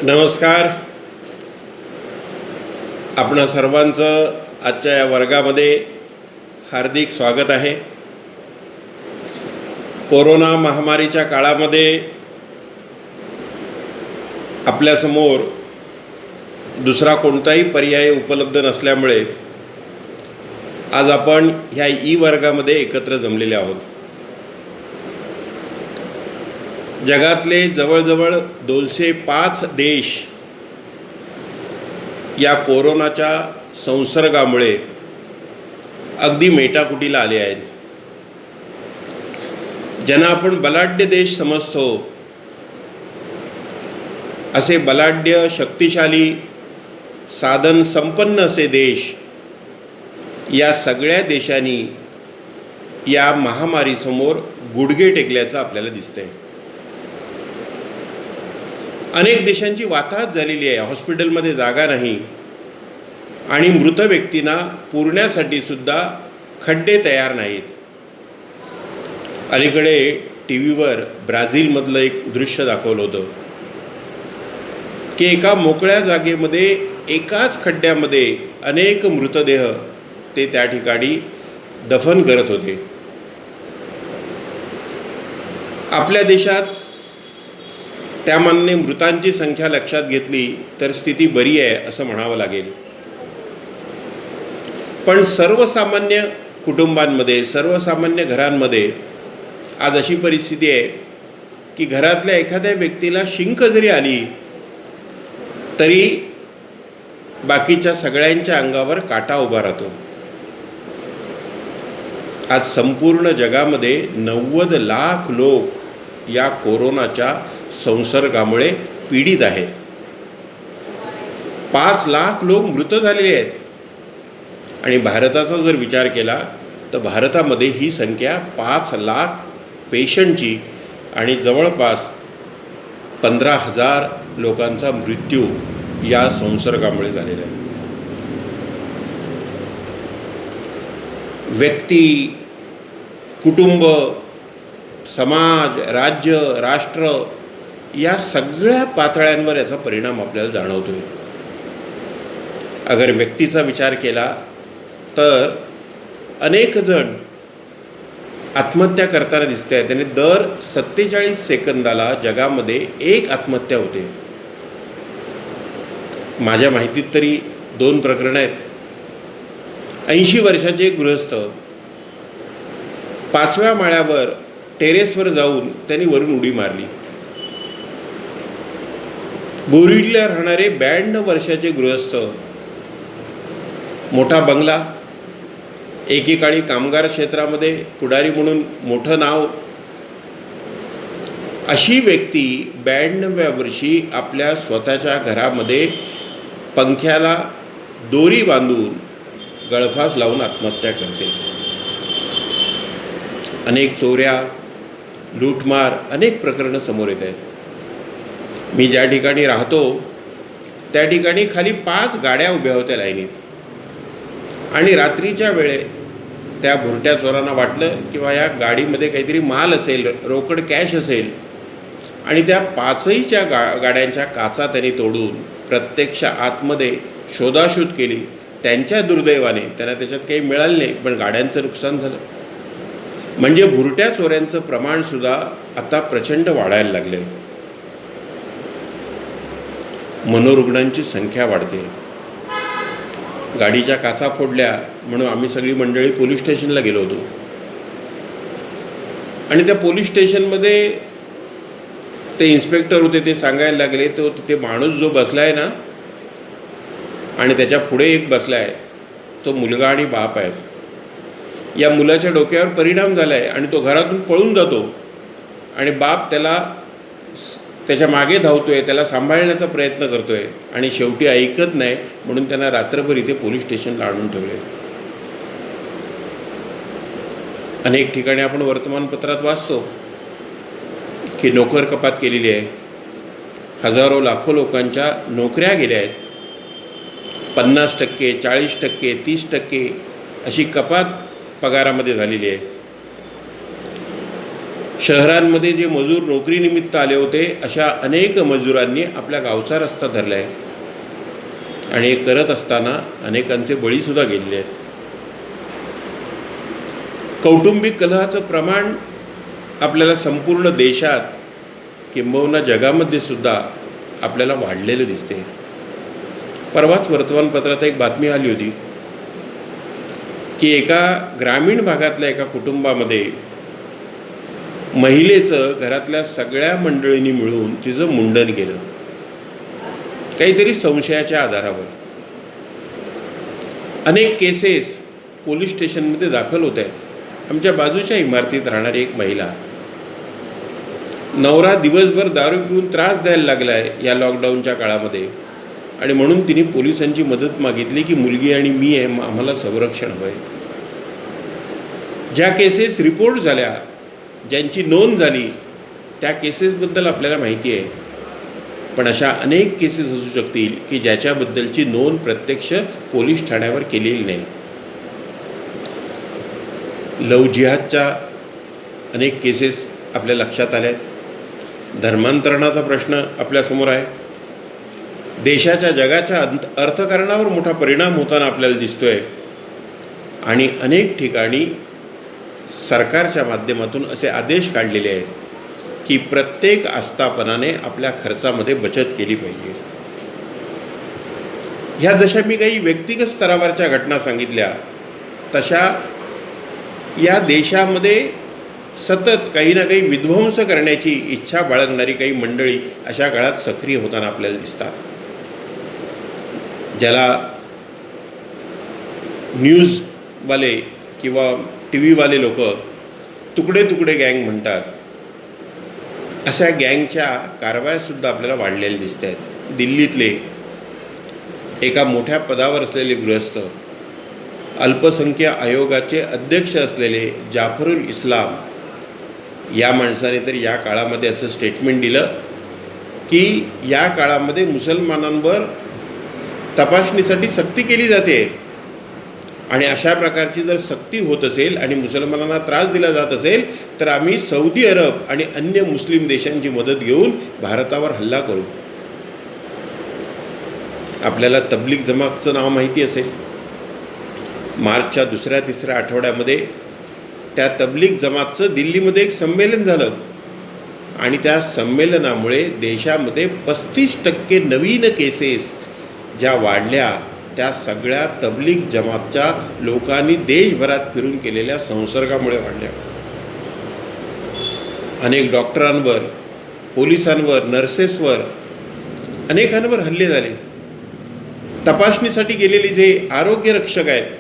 नमस्कार. आपणा सर्वांचं आजच्या या वर्गामध्ये हार्दिक स्वागत आहे. कोरोना महामारीच्या काळामध्ये आपल्यासमोर दुसरा कोणताही पर्याय उपलब्ध नसल्यामुळे आज आपण ह्या वर्गामध्ये एकत्र जमलेले आहोत. जगातले जवळजवळ 205 देश या कोरोनाच्या संसर्गामुळे अगदी मेटाकुटीला आले आहेत. ज्यांना आपण बलाढ्य देश समजतो असे बलाढ्य, शक्तिशाली, साधन संपन्न असे देश या सगळ्या देशांनी या महामारीसमोर गुडघे टेकल्याचं आपल्याला दिसतंय. अनेक देशांची वाताहत झालेली आहे. हॉस्पिटलमध्ये जागा नाही आणि मृत व्यक्तींना पुरण्यासाठी सुद्धा खड्डे तयार नाहीत. अलीकडे टी व्हीवर ब्राझीलमधलं एक दृश्य दाखवलं होतं की एका मोकळ्या जागेमध्ये एकाच खड्ड्यामध्ये अनेक मृतदेह ते त्या ठिकाणी दफन करत होते. आपल्या देशात त्यामानाने मृतांची संख्या लक्षात घेतली तर स्थिती बरी आहे असं म्हणावं लागेल. पण सर्वसामान्य कुटुंबांमध्ये, सर्वसामान्य घरांमध्ये आज अशी परिस्थिती आहे की घरातल्या एखाद्या व्यक्तीला शिंक जरी आली तरी बाकीच्या सगळ्यांच्या अंगावर काटा उभा राहतो. आज संपूर्ण जगामध्ये 90 लाख लोक या कोरोनाच्या संसर्गामुळे पीडित आहेत. 5 लाख लोक मृत झालेले आहेत. आणि भारताचा जर विचार केला तर भारतामध्ये ही संख्या 5 लाख पेशंटची आणि जवळपास 15,000 लोकांचा मृत्यू या संसर्गामुळे झालेला आहे. व्यक्ती, कुटुंब, समाज, राज्य, राष्ट्र या सगळ्या पातळ्यांवर याचा परिणाम आपल्याला जाणवतो आहे. अगर व्यक्तीचा विचार केला तर अनेक जण आत्महत्या करताना दिसत आहेत. त्याने दर 47 सेकंदाला जगामध्ये एक आत्महत्या होते. माझ्या माहितीत तरी 2 प्रकरणं आहेत. 80 वर्षाचे एक गृहस्थ 5व्या माळ्यावर टेरेसवर जाऊन त्यांनी वरून उडी मारली. बोरिवलीला राहणारे 92 वर्षाचे गृहस्थ, मोठा बंगला, एकेकाळी कामगार क्षेत्रामध्ये पुढारी म्हणून मोठं नाव, अशी व्यक्ती 92व्या वर्षी आपल्या स्वतःच्या घरामध्ये पंख्याला दोरी बांधून गळफास लावून आत्महत्या करते. अनेक चोऱ्या, लूटमार, अनेक प्रकरणं समोर येत आहेत. मी ज्या ठिकाणी राहतो त्या ठिकाणी खाली 5 गाड्या उभ्या होत्या लाईनीत आणि रात्रीच्या वेळे त्या भुरट्या चोरांना वाटलं किंवा या गाडीमध्ये काहीतरी माल असेल, रोकड कॅश असेल आणि त्या 5हीच्या गाड्यांच्या काचा त्यांनी तोडून प्रत्यक्ष आतमध्ये शोधाशोध केली. त्यांच्या दुर्दैवाने त्यांना त्याच्यात काही मिळालं नाही, पण गाड्यांचं नुकसान झालं. म्हणजे भुरट्या चोऱ्यांचं प्रमाणसुद्धा आता प्रचंड वाढायला लागले. मनोरुग्णांची संख्या वाढते. गाडीच्या काचा फोडल्या म्हणून आम्ही सगळी मंडळी पोलीस स्टेशनला गेलो होतो आणि त्या पोलीस स्टेशनमध्ये ते इन्स्पेक्टर होते, ते सांगायला लागले तो ते माणूस जो बसला आहे ना आणि त्याच्या पुढे एक बसला आहे तो मुलगा आणि बाप आहेत. या मुलाच्या डोक्यावर परिणाम झाला आहे आणि तो घरातून पळून जातो आणि बाप त्याच्या मागे धावतोय, त्याला सांभाळण्याचा प्रयत्न करतोय आणि शेवटी ऐकत नाही म्हणून त्यांना रात्रभर इथे पोलीस स्टेशनला आणून ठेवले. अनेक ठिकाणी आपण वर्तमानपत्रात वाचतो की नोकर कपात केलेली आहे. हजारो लाखो लोकांच्या नोकऱ्या गेल्या आहेत. 50%, 40%, 30% अशी कपात पगारामध्ये झालेली आहे. शहरांमध्ये जे मजूर नोकरीनिमित्त आले होते अशा अनेक मजुरांनी आपल्या गावचा रस्ता धरला आहे आणि हे करत असताना अनेकांचे बळीसुद्धा गेलेले आहेत. कौटुंबिक कलहाचं प्रमाण आपल्याला संपूर्ण देशात किंबहुना जगामध्ये सुद्धा आपल्याला वाढलेलं दिसते. परवाच वर्तमानपत्रात एक बातमी आली होती की एका ग्रामीण भागातल्या एका कुटुंबामध्ये महिलेचं घरातल्या सगळ्या मंडळींनी मिळून तिचं मुंडन केलं, काहीतरी संशयाच्या आधारावर. अनेक केसेस पोलीस स्टेशनमध्ये दाखल होत आहेत. आमच्या बाजूच्या इमारतीत राहणारी एक महिला, नवरा दिवसभर दारू पिऊन त्रास द्यायला लागला आहे या लॉकडाऊनच्या काळामध्ये, आणि म्हणून तिने पोलिसांची मदत मागितली की मुलगी आणि मी आहे, आम्हाला संरक्षण हवं आहे. ज्या केसेस रिपोर्ट झाल्या, ज्यांची नोंद झाली, त्या केसेसबद्दल आपल्याला माहिती आहे. पण अशा अनेक केसेस असू शकतील की ज्याच्याबद्दलची नोंद प्रत्यक्ष पोलीस ठाण्यावर केलेली नाही. लव जिहादच्या अनेक केसेस आपल्या लक्षात आल्या आहेत. धर्मांतरणाचा प्रश्न आपल्यासमोर आहे. देशाच्या जगाच्या अर्थकारणावर मोठा परिणाम होताना आपल्याला दिसतो आहे. आणि अनेक ठिकाणी सरकारच्या माध्यमातून असे आदेश काढलेले आहेत की प्रत्येक आस्थापनाने आपल्या खर्चामध्ये बचत केली पाहिजे. ह्या जशा मी काही व्यक्तिगत स्तरावरच्या घटना सांगितल्या, तशा या देशामध्ये सतत काही ना काही विध्वंस करण्याची इच्छा बाळगणारी काही मंडळी अशा काळात सक्रिय होताना आपल्याला दिसतात. ज्याला न्यूजवाले किंवा टी व्हीवाले लोक तुकडे तुकडे गँग म्हणतात, अशा गँगच्या कारवायासुद्धा आपल्याला वाढलेल्या दिसत आहेत. दिल्लीतले एका मोठ्या पदावर असलेले गृहस्थ, अल्पसंख्याक आयोगाचे अध्यक्ष असलेले जाफरुल इस्लाम, या माणसाने तर या काळामध्ये असं स्टेटमेंट दिलं की या काळामध्ये मुसलमानांवर तपासणीसाठी सक्ती केली जाते, आणि अशा प्रकारची जर सक्ती होत असेल आणि मुसलमानांना त्रास दिला जात असेल तर आम्ही सौदी अरब आणि अन्य मुस्लिम देशांची मदत घेऊन भारतावर हल्ला करू. आपल्याला तबलीग जमातचं नाव माहिती असेल. मार्चच्या 2-3 आठवड्यामध्ये त्या तबलीग जमातचं दिल्लीमध्ये एक संमेलन झालं, आणि त्या संमेलनामुळे देशामध्ये 35% नवीन केसेस ज्या वाढल्या त्या सगळ्या तबलीग जमातच्या लोकांनी देशभरात फिरून केलेल्या संसर्गामुळे वाढल्या. अनेक डॉक्टरांवर, पोलिसांवर, नर्सेसवर, अनेकांवर हल्ले झाले. तपासणीसाठी गेलेले जे आरोग्य रक्षक आहेत,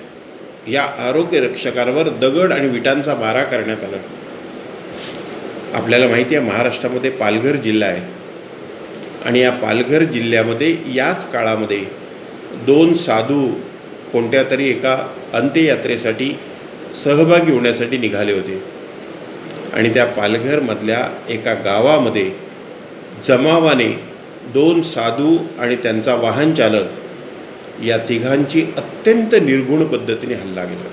या आरोग्य रक्षकांवर दगड आणि विटांचा मारा करण्यात आला. आपल्याला माहिती आहे महाराष्ट्रामध्ये पालघर जिल्हा आहे, आणि या पालघर जिल्ह्यामध्ये याच काळामध्ये 2 साधू कोणत्या तरी एका अंत्ययात्रेसाठी सहभागी होण्यासाठी निघाले होते, आणि त्या पालघरमधल्या एका गावामध्ये जमावाने 2 साधू आणि त्यांचा वाहन चालक या तिघांची अत्यंत निर्गुण पद्धतीने हल्ला केला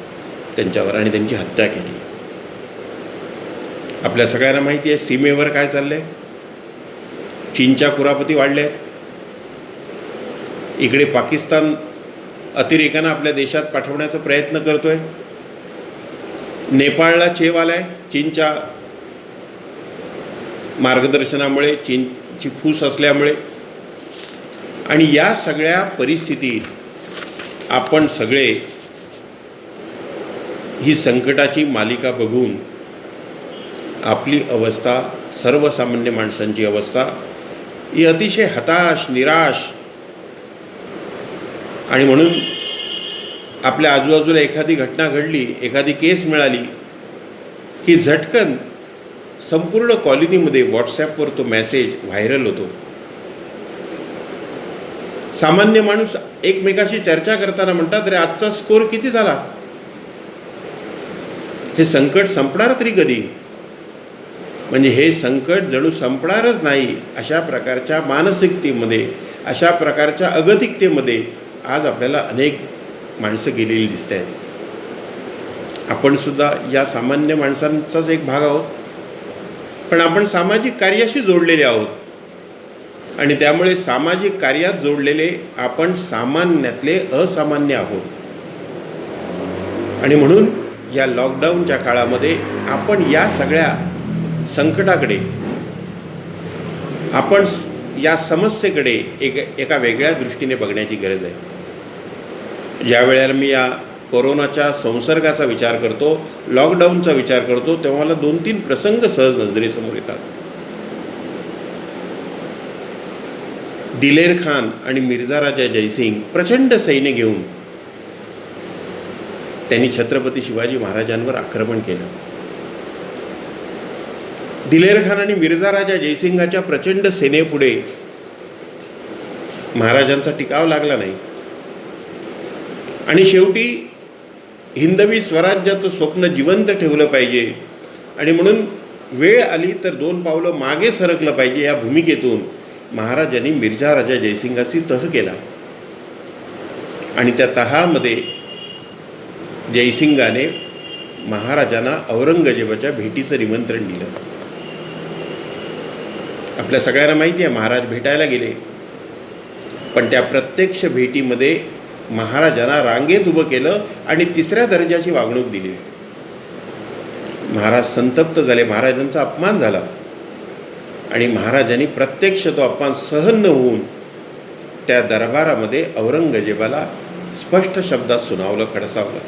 त्यांच्यावर आणि त्यांची हत्या केली. आपल्या सगळ्यांना माहिती आहे सीमेवर काय चाललं आहे. चीनच्या कुरापती वाढल्या आहेत. इकडे पाकिस्तान अतिरेकांना आपल्या देशात पाठवण्याचा प्रयत्न करतो आहे. नेपाळला चेव आला आहे चीनच्या मार्गदर्शनामुळे, चीनची फूस असल्यामुळे. आणि या सगळ्या परिस्थितीत आपण सगळे ही संकटाची मालिका बघून आपली अवस्था, सर्वसामान्य माणसांची अवस्था ही अतिशय हताश, निराश, आणि म्हणून आपल्या आजूबाजूला एखादी घटना घडली, एखादी केस मिळाली की झटकन संपूर्ण कॉलनीमध्ये व्हॉट्सॲपवर तो मेसेज व्हायरल होतो. सामान्य माणूस एकमेकाशी चर्चा करताना म्हणतात, रे आजचा स्कोर किती झाला. हे संकट संपणार तरी कधी. म्हणजे हे संकट जणू संपणारच नाही अशा प्रकारच्या मानसिकतेमध्ये, अशा प्रकारच्या अगतिकतेमध्ये आज आपल्याला अनेक माणसं गेलेली दिसत आहेत. आपण सुद्धा या सामान्य माणसांचाच एक भाग आहोत. पण आपण सामाजिक कार्याशी जोडलेले आहोत आणि त्यामुळे सामाजिक कार्यात जोडलेले आपण सामान्यातले असामान्य आहोत. आणि म्हणून या लॉकडाऊनच्या काळामध्ये आपण या सगळ्या संकटाकडे, आपण या समस्येकडे एका वेगळ्या दृष्टीने बघण्याची गरज आहे. ज्या वेळेला मी या कोरोनाच्या संसर्गाचा विचार करतो, लॉकडाऊनचा विचार करतो, तेव्हा मला 2-3 प्रसंग सहज नजरेसमोर येतात. दिलेर खान आणि मिर्झा राजा जयसिंग प्रचंड सैन्य घेऊन त्यांनी छत्रपती शिवाजी महाराजांवर आक्रमण केलं. दिलेर खान आणि मिर्झा राजा जयसिंगाच्या प्रचंड सेनेपुढे महाराजांचा टिकाव लागला नाही आणि शेवटी हिंदवी स्वराज्याचं स्वप्न जिवंत ठेवलं पाहिजे आणि म्हणून वेळ आली तर 2 पावलं मागे सरकलं पाहिजे या भूमिकेतून महाराजांनी मिर्झा राजा जयसिंगाशी तह केला. आणि त्या तहामध्ये जयसिंगाने महाराजांना औरंगजेबाच्या भेटीचं निमंत्रण दिलं. आपल्या सगळ्यांना माहिती आहे महाराज भेटायला गेले, पण त्या प्रत्यक्ष भेटीमध्ये महाराजांना रांगेत उभं केलं आणि 3ऱ्या दर्जाची वागणूक दिली. महाराज संतप्त झाले, महाराजांचा अपमान झाला आणि महाराजांनी प्रत्यक्ष तो अपमान सहन न होऊन त्या दरबारामध्ये औरंगजेबाला स्पष्ट शब्दात सुनावलं, खडसावलं.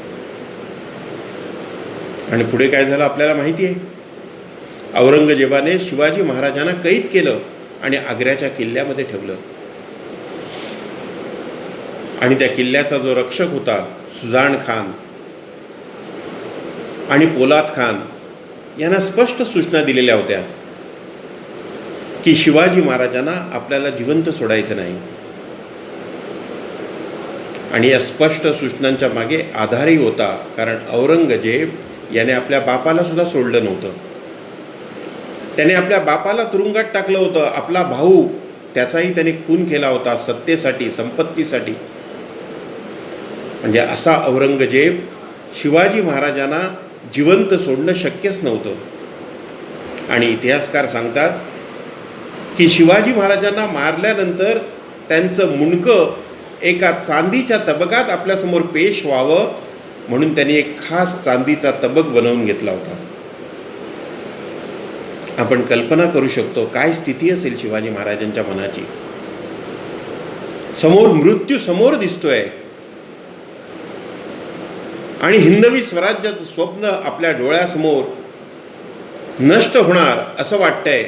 आणि पुढे काय झालं आपल्याला माहिती आहे. औरंगजेबाने शिवाजी महाराजांना कैद केलं आणि आग्र्याच्या किल्ल्यामध्ये ठेवलं. आणि त्या किल्ल्याचा जो रक्षक होता सुजान खान आणि पोलाद खान यांना स्पष्ट सूचना दिलेल्या होत्या की शिवाजी महाराजांना आपल्याला जिवंत सोडायचं नाही. आणि या स्पष्ट सूचनांच्या मागे आधारही होता, कारण औरंगजेब याने आपल्या बापाला सुद्धा सोडलं नव्हतं. त्याने आपल्या बापाला तुरुंगात टाकलं होतं. आपला भाऊ त्याचाही त्याने खून केला होता सत्तेसाठी, संपत्तीसाठी. म्हणजे असा औरंगजेब शिवाजी महाराजांना जिवंत सोडणं शक्यच नव्हतं. आणि इतिहासकार सांगतात की शिवाजी महाराजांना मारल्यानंतर त्यांचं मुंडकं एका चांदीच्या तबकात आपल्यासमोर पेश व्हावं म्हणून त्यांनी एक खास चांदीचा तबक बनवून घेतला होता. आपण कल्पना करू शकतो काय स्थिती असेल शिवाजी महाराजांच्या मनाची. समोर मृत्यू समोर दिसतोय आणि हिंदवी स्वराज्याचं स्वप्न आपल्या डोळ्यासमोर नष्ट होणार असं वाटतंय.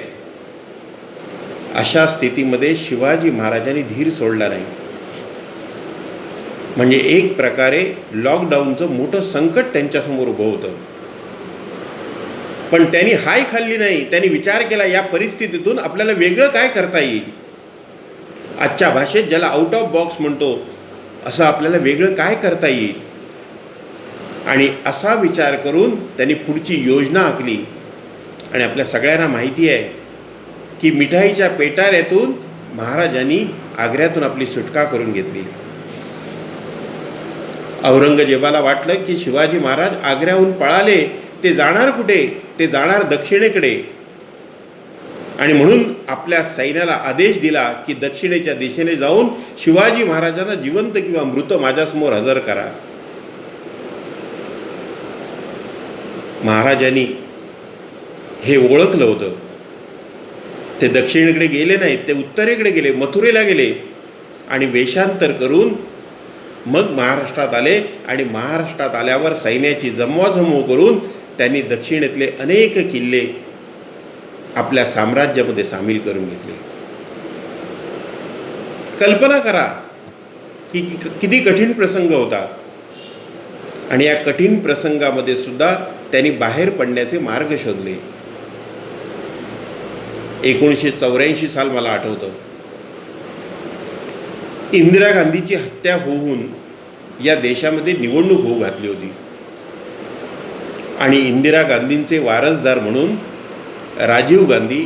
अशा स्थितीमध्ये शिवाजी महाराजांनी धीर सोडला नाही. म्हणजे एक प्रकारे लॉकडाऊनचं मोठं संकट त्यांच्यासमोर उभं होतं, पण त्यांनी हाय खाल्ली नाही. त्यांनी विचार केला या परिस्थितीतून आपल्याला वेगळं काय करता येईल. आजच्या भाषेत ज्याला आउट ऑफ बॉक्स म्हणतो असं आपल्याला वेगळं काय करता येईल. आणि असा विचार करून त्यांनी पुढची योजना आखली. आणि आपल्या सगळ्यांना माहिती आहे की मिठाईच्या पेटाऱ्यातून महाराजांनी आग्र्यातून आपली सुटका करून घेतली. औरंगजेबाला वाटलं की शिवाजी महाराज आग्र्याहून पळाले, ते जाणार कुठे, ते जाणार दक्षिणेकडे. आणि म्हणून आपल्या सैन्याला आदेश दिला की दक्षिणेच्या दिशेने जाऊन शिवाजी महाराजांना जिवंत किंवा मृत माझ्यासमोर हजर करा. महाराजांनी हे ओळखलं होतं. ते दक्षिणेकडे गेले नाहीत, ते उत्तरेकडे गेले, मथुरेला गेले आणि वेषांतर करून मग महाराष्ट्रात आले. आणि महाराष्ट्रात आल्यावर सैन्याची जमवाजमव करून त्यांनी दक्षिणेतले अनेक किल्ले आपल्या साम्राज्यामध्ये सामील करून घेतले. कल्पना करा की किती कठीण प्रसंग होता. आणि या कठीण प्रसंगामध्ये सुद्धा त्यांनी बाहेर पडण्याचे मार्ग शोधले. 1984 साल मला आठवतं. इंदिरा गांधीची हत्या होऊन या देशामध्ये निवडणूक होऊ घातली होती आणि इंदिरा गांधींचे वारसदार म्हणून राजीव गांधी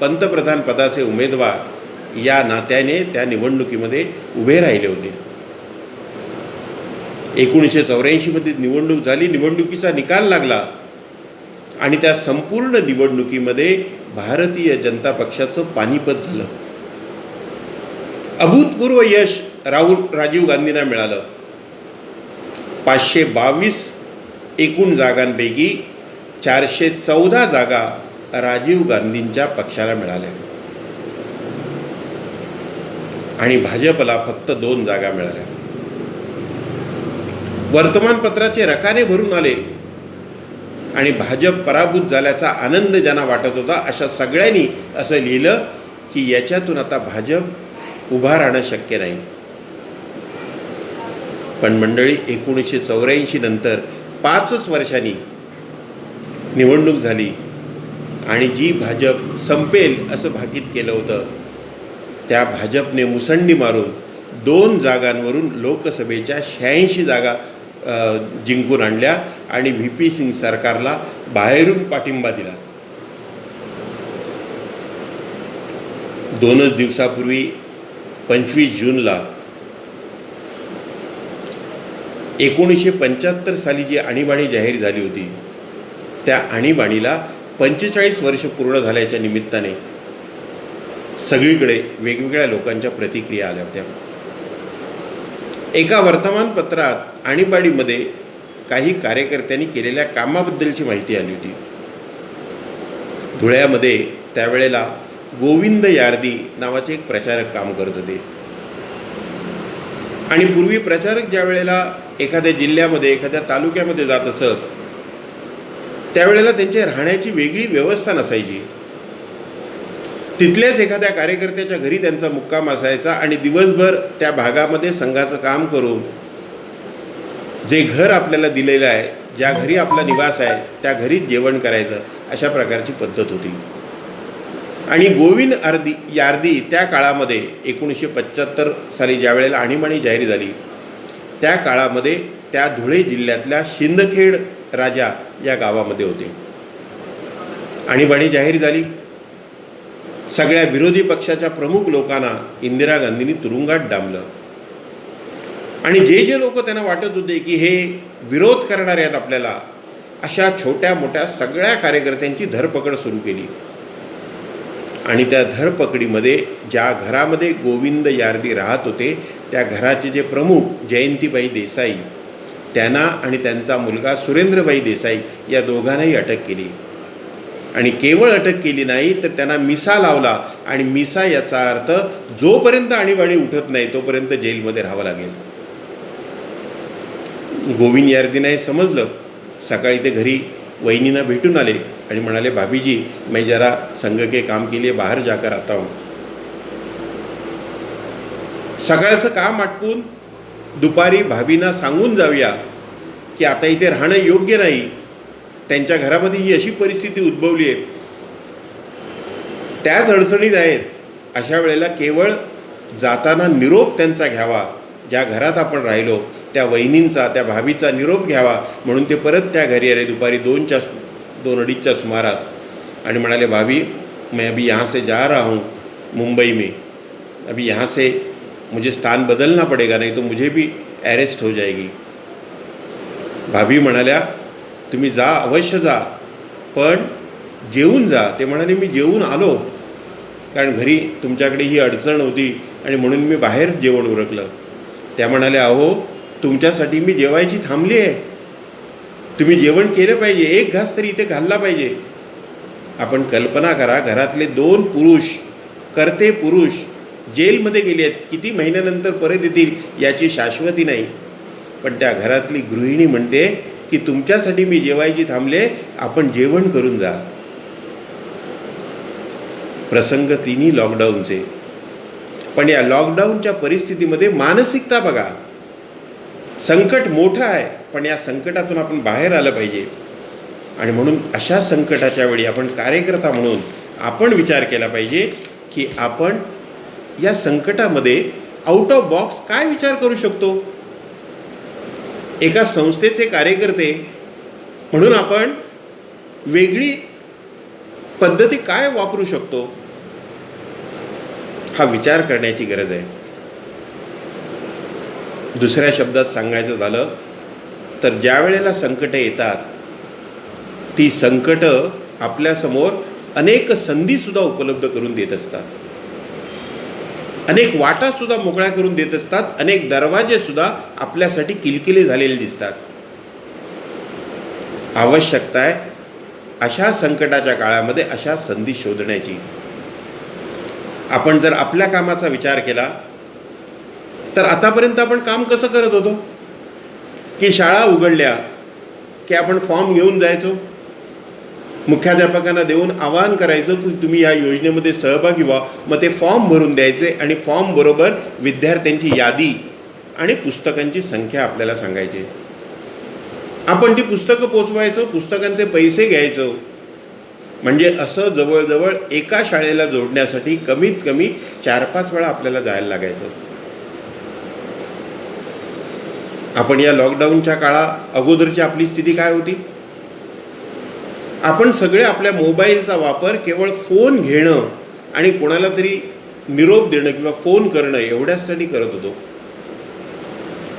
पंतप्रधान पदाचे उमेदवार या नात्याने त्या निवडणुकीमध्ये उभे राहिले होते. 1984 मध्ये निवडणूक झाली. निवडणुकीचा निकाल लागला आणि त्या संपूर्ण निवडणुकीमध्ये भारतीय जनता पक्षाचं पानिपत झालं. अभूतपूर्व यश राजीव गांधींना मिळालं. 522 एकूण जागांपैकी 414 जागा राजीव गांधींच्या पक्षाला मिळाल्या आणि भाजपला फक्त 2 जागा मिळाल्या. वर्तमानपत्राचे रकाने भरून आले आणि भाजप पराभूत झाल्याचा आनंद ज्यांना वाटत होता अशा सगळ्यांनी असं लिहिलं की याच्यातून आता भाजप उभा राहणं शक्य नाही. पण मंडळी, 1984 नंतर 5 वर्षांनी निवडणूक झाली आणि जी भाजप संपेल असं भाकीत केलं होतं त्या भाजपने मुसंडी मारून 2 जागांवरून लोकसभेच्या 86 जागा जिंकून आणल्या आणि VP सिंग सरकारला बाहेरून पाठिंबा दिला. 2 दिवसापूर्वी 25 जूनला 1975 साली जी आणीबाणी जाहीर झाली होती त्या आणीबाणीला 45 वर्ष पूर्ण झाल्याच्या निमित्ताने सगळीकडे वेगवेगळ्या लोकांच्या प्रतिक्रिया आल्या होत्या. एका वर्तमानपत्रात आणीबाणीमध्ये काही कार्यकर्त्यांनी केलेल्या कामाबद्दलची माहिती आली होती. धुळ्यामध्ये त्यावेळेला गोविंद यार्दी नावाचे एक प्रचारक काम करत होते आणि पूर्वी प्रचारक ज्या वेळेला एखाद्या जिल्ह्यामध्ये एखाद्या तालुक्यामध्ये जात असत त्यावेळेला त्यांच्या राहण्याची वेगळी व्यवस्था नसायची. तिथल्याच एखाद्या कार्यकर्त्याच्या घरी त्यांचा मुक्काम असायचा आणि दिवसभर त्या भागामध्ये संघाचं काम करून जे घर आपल्याला दिलेलं आहे, ज्या घरी आपला निवास आहे त्या घरीच जेवण करायचं, अशा प्रकारची पद्धत होती. आणि गोविंद यार्दी त्या काळामध्ये 1975 साली ज्या वेळेला आणीबाणी जाहीर झाली त्या काळामध्ये त्या धुळे जिल्ह्यातल्या शिंदखेड राजा या गावामध्ये होते. आणीबाणी जाहीर झाली. सगळ्या विरोधी पक्षाच्या प्रमुख लोकांना इंदिरा गांधींनी तुरुंगात डांबलं आणि जे लोक त्यांना वाटत होते की हे विरोध करणारे आहेत आपल्याला, अशा छोट्या मोठ्या सगळ्या कार्यकर्त्यांची धरपकड सुरू केली. आणि त्या धरपकडीमध्ये ज्या घरामध्ये गोविंद यार्दी राहत होते त्या घराचे जे प्रमुख जयंतीबाई देसाई त्यांना आणि त्यांचा मुलगा सुरेंद्रबाई देसाई या दोघांनाही अटक केली. आणि केवळ अटक केली नाही तर त्यांना मिसा लावला आणि मिसा याचा अर्थ जोपर्यंत आणीबाणी उठत नाही तोपर्यंत जेलमध्ये राहावं लागेल. गोविंद यार्दींना हे समजलं. सकाळी ते घरी वहिनींना भेटून आले आणि म्हणाले, भाभीजी मैं जरा संघ के काम के लिए बाहर जाकर आता हूँ. सकाळचं काम आटपून दुपारी भाभींना सांगून जाऊया की आता इथे राहणं योग्य नाही, त्यांच्या घरामध्ये ही अशी परिस्थिती उद्भवली आहे, त्याच अडचणीत आहेत. अशा वेळेला केवळ जाताना निरोप त्यांचा घ्यावा, ज्या घरात आपण राहिलो त्या वहिनींचा त्या भाभीचा निरोप घ्यावा म्हणून ते परत त्या घरी आले दुपारी 2-2:30च्या सुमारास आणि म्हणाले, भाभी मैं अभी यहाँ से जा रहा हूँ मुंबई में, अभी यहाँ से मुझे स्थान बदलना पड़ेगा नहीं तो मुझे भी अरेस्ट हो जाएगी. भाभी म्हणाल्या, तुम्ही जा, अवश्य जा, पण जेवून जा. ते म्हणाले, मी जेवून आलो, कारण घरी तुमच्याकडे ही अडचण होती आणि म्हणून मी बाहेर जेवण उरकलं. त्या म्हणाल्या, अहो तुमच्यासाठी मी जेवायची थांबली आहे, तुम्ही जेवण केलं पाहिजे, एक घास तरी इथे घालला पाहिजे. आपण कल्पना करा, घरातले 2 पुरुष, कर्ते पुरुष जेलमध्ये गेले आहेत, किती महिन्यानंतर परत येतील याची शाश्वती नाही, पण त्या घरातली गृहिणी म्हणते की तुमच्यासाठी मी जेवायची थांबले, आपण जेवण करून जा. प्रसंग 3 लॉकडाऊनचे. पण या लॉकडाऊनच्या परिस्थितीमध्ये मानसिकता बघा. संकट मोठं आहे पण या संकटातून आपण बाहेर आलं पाहिजे. आणि म्हणून अशा संकटाच्या वेळी आपण कार्यकर्ता म्हणून आपण विचार केला पाहिजे की आपण या संकटामध्ये आउट ऑफ बॉक्स काय विचार करू शकतो. एका संस्थेचे कार्यकर्ते म्हणून आपण वेगळी पद्धती काय वापरू शकतो हा विचार करण्याची गरज आहे. दुसऱ्या शब्दात सांगायचं झालं तर ज्या वेळेला संकटे येतात ती संकटं आपल्यासमोर अनेक संधीसुद्धा उपलब्ध करून देत असतात, अनेक वाटासुद्धा मोकळ्या करून देत असतात, अनेक दरवाजेसुद्धा आपल्यासाठी किलकिले झालेले दिसतात. आवश्यकता आहे अशा संकटाच्या काळामध्ये अशा संधी शोधण्याची. आपण जर आपल्या कामाचा विचार केला तर आतापर्यंत आपण काम कसं करत होतो की शाळा उघडल्या की आपण फॉर्म घेऊन जायचो, मुख्याध्यापकांना देऊन आवाहन करायचं की तुम्ही या योजनेमध्ये सहभागी व्हा, मग ते फॉर्म भरून द्यायचे आणि फॉर्म बरोबर विद्यार्थ्यांची यादी आणि पुस्तकांची संख्या आपल्याला सांगायची. आपण ती पुस्तकं पोचवायचो, पुस्तकांचे पैसे घ्यायचो. म्हणजे असं जवळजवळ एका शाळेला जोडण्यासाठी कमीत कमी 4-5 वेळा आपल्याला जायला लागायचं. आपण या लॉकडाऊनच्या अगोदरची आपली स्थिती काय होती? आपण सगळे आपल्या मोबाईलचा वापर केवळ फोन घेणं आणि कोणाला तरी निरोप देणं किंवा फोन करणं एवढ्यासाठी करत होतो.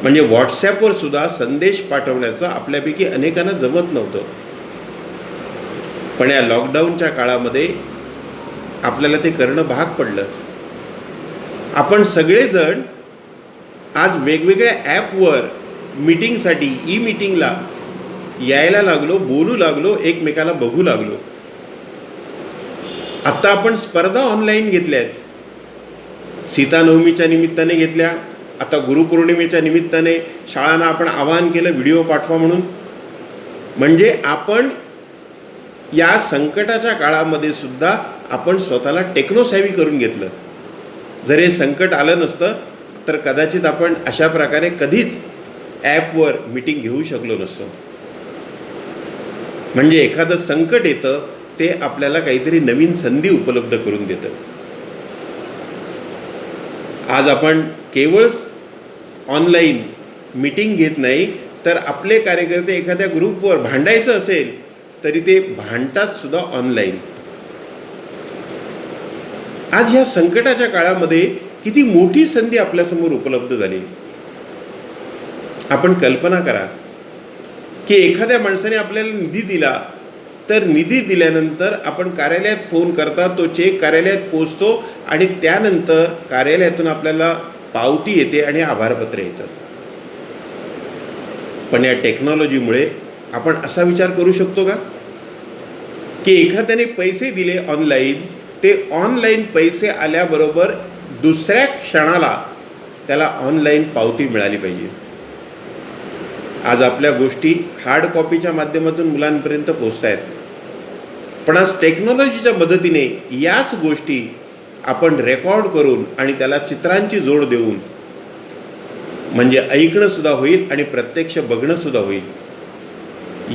म्हणजे व्हॉट्सॲपवर सुद्धा संदेश पाठवण्याचं आपल्यापैकी अनेकांना जमत नव्हतं. पण या लॉकडाऊनच्या काळामध्ये आपल्याला ते करणं भाग पडलं. आपण सगळेजण आज वेगवेगळ्या ॲपवर मीटिंगसाठी मीटिंगला यायला लागलो, बोलू लागलो, एकमेकाला बघू लागलो. आत्ता आपण स्पर्धा ऑनलाईन घेतल्या आहेत. सीतानवमीच्या निमित्ताने घेतल्या, आता गुरुपौर्णिमेच्या निमित्ताने शाळांना आपण आवाहन केलं व्हिडिओ पाठवा म्हणून. म्हणजे आपण या संकटाच्या काळामध्ये सुद्धा आपण स्वतःला टेक्नोसॅव्ही करून घेतलं. जर हे संकट आलं नसतं तर कदाचित आपण अशा प्रकारे कधीच ॲपवर मीटिंग घेऊ शकलो नसतो. म्हणजे एखादं संकट येतं ते आपल्याला काहीतरी नवीन संधी उपलब्ध करून देतं. आज आपण केवळ ऑनलाईन मीटिंग घेत नाही तर आपले कार्यकर्ते एखाद्या ग्रुपवर भांडायचं असेल तरी ते भांडतात सुद्धा ऑनलाईन. आज ह्या संकटाच्या काळामध्ये किती मोठी संधी आपल्यासमोर उपलब्ध झाली. आपण कल्पना करा की एखाद्या माणसाने आपल्याला निधी दिला तर निधी दिल्यानंतर आपण कार्यालयात फोन करता, तो चेक कार्यालयात पोचतो आणि त्यानंतर कार्यालयातून आपल्याला पावती येते आणि आभारपत्र येतं. पण या टेक्नॉलॉजीमुळे आपण असा विचार करू शकतो का की एखाद्याने पैसे दिले ऑनलाईन, ते ऑनलाईन पैसे आल्याबरोबर दुसऱ्या क्षणाला त्याला ऑनलाईन पावती मिळाली पाहिजे. आज आपल्या गोष्टी हार्ड कॉपीच्या माध्यमातून मुलांपर्यंत पोचत आहेत. पण आज टेक्नॉलॉजीच्या मदतीने याच गोष्टी आपण रेकॉर्ड करून आणि त्याला चित्रांची जोड देऊन म्हणजे ऐकणंसुद्धा होईल आणि प्रत्यक्ष बघणंसुद्धा होईल.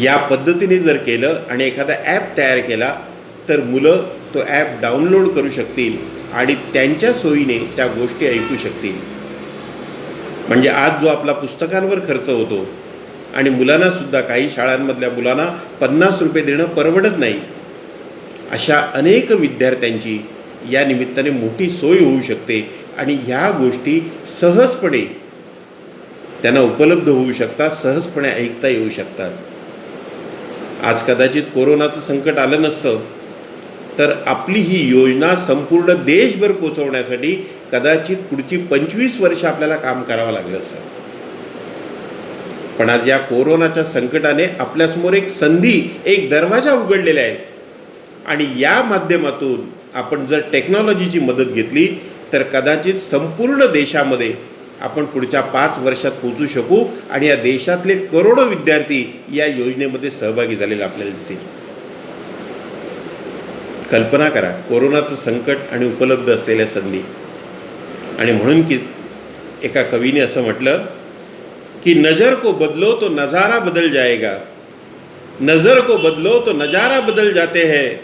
या पद्धतीने जर केलं आणि एखादा ॲप तयार केला तर मुलं तो ॲप डाउनलोड करू शकतील आणि त्यांच्या सोयीने त्या गोष्टी ऐकू शकतील. म्हणजे आज जो आपला पुस्तकांवर खर्च होतो आणि मुलांनासुद्धा काही शाळांमधल्या मुलांना 50 रुपये देणं परवडत नाही, अशा अनेक विद्यार्थ्यांची या निमित्ताने मोठी सोय होऊ शकते आणि ह्या गोष्टी सहजपणे त्यांना उपलब्ध होऊ शकतात, सहजपणे ऐकता येऊ शकतात. आज कदाचित कोरोनाचं संकट आलं नसतं तर आपली ही योजना संपूर्ण देशभर पोचवण्यासाठी कदाचित पुढची 25 वर्ष आपल्याला काम करावं लागलं असतं. पण आज या कोरोनाच्या संकटाने आपल्यासमोर एक संधी, एक दरवाजा उघडलेला आहे आणि या माध्यमातून आपण जर टेक्नॉलॉजीची मदत घेतली तर कदाचित संपूर्ण देशामध्ये आपण पुढच्या 5 वर्षात पोचू शकू आणि या देशातले करोडो विद्यार्थी या योजनेमध्ये सहभागी झालेले आपल्याला दिसेल. कल्पना करा कोरोनाचं संकट आणि उपलब्ध असलेल्या संधी. आणि म्हणून की एका कवीने असं म्हटलं की नजर को बदलो तो नज़ारा बदल जाएगा, नज़र को बदलो तो नज़ारा बदल जाते हैं,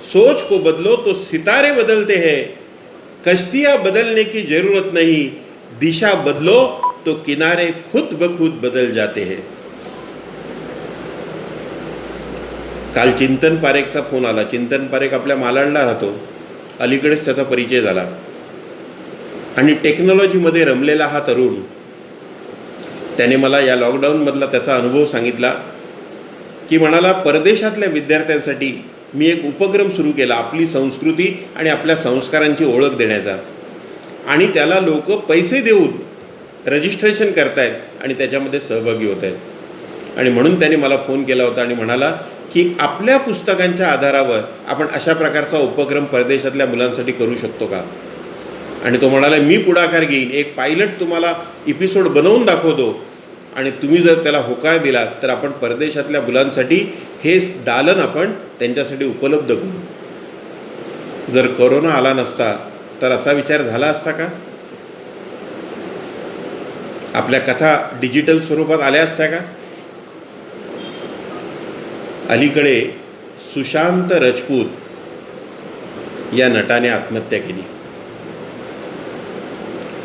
सोच को बदलो तो सितारे बदलते हैं, कश्तियाँ बदलने की ज़रूरत नहीं, दिशा बदलो तो किनारे खुद ब खुद बदल जाते हैं. काल चिंतन पारेखचा फोन आला. चिंतन पारेख आपल्या मालाडला राहतो, अलीकडेच त्याचा परिचय झाला आणि टेक्नॉलॉजीमध्ये रमलेला हा तरुण, त्याने मला या लॉकडाऊनमधला त्याचा अनुभव सांगितला की म्हणाला परदेशातल्या विद्यार्थ्यांसाठी मी एक उपक्रम सुरू केला आपली संस्कृती आणि आपल्या संस्कारांची ओळख देण्याचा, आणि त्याला लोक पैसे देऊन रजिस्ट्रेशन करतायत आणि त्याच्यामध्ये सहभागी होत आहेत. आणि म्हणून त्याने मला फोन केला होता आणि म्हणाला की आपल्या पुस्तकांच्या आधारावर आपण अशा प्रकारचा उपक्रम परदेशातल्या मुलांसाठी करू शकतो का. आणि तो म्हणाला मी पुढाकार घेईन, एक पायलट तुम्हाला एपिसोड बनवून दाखवतो आणि तुम्ही जर त्याला होकार दिला तर आपण परदेशातल्या मुलांसाठी हे दालन आपण त्यांच्यासाठी उपलब्ध करू. जर कोरोना आला नसता तर असा विचार झाला असता का. आपल्या कथा डिजिटल स्वरूपात आल्या असत्या का. अलीकडे सुशांत राजपूत या नटाने आत्महत्या केली.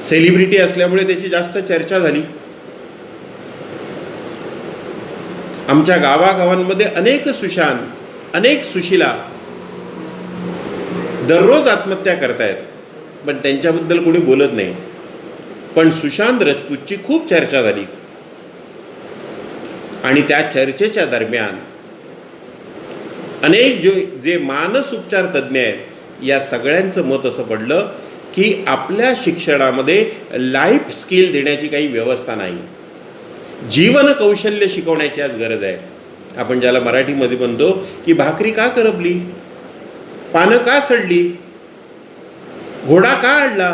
सेलिब्रिटी असल्यामुळे त्याची जास्त चर्चा झाली. आमच्या गावागावांमध्ये अनेक सुशांत, अनेक सुशिला दररोज आत्महत्या करतायत, पण त्यांच्याबद्दल कोणी बोलत नाही. पण सुशांत राजपूतची खूप चर्चा झाली आणि त्या चर्चेच्या दरम्यान अनेक जे मानसोपचार तज्ज्ञ आहेत या सगळ्यांचं मत असं पडलं की आपल्या शिक्षणामध्ये लाईफ स्किल देण्याची काही व्यवस्था नाही. जीवन कौशल्य शिकवण्याची आज गरज आहे. आपण ज्याला मराठीमध्ये म्हणतो की भाकरी का करपली, पानं का सडली, घोडा का अडला,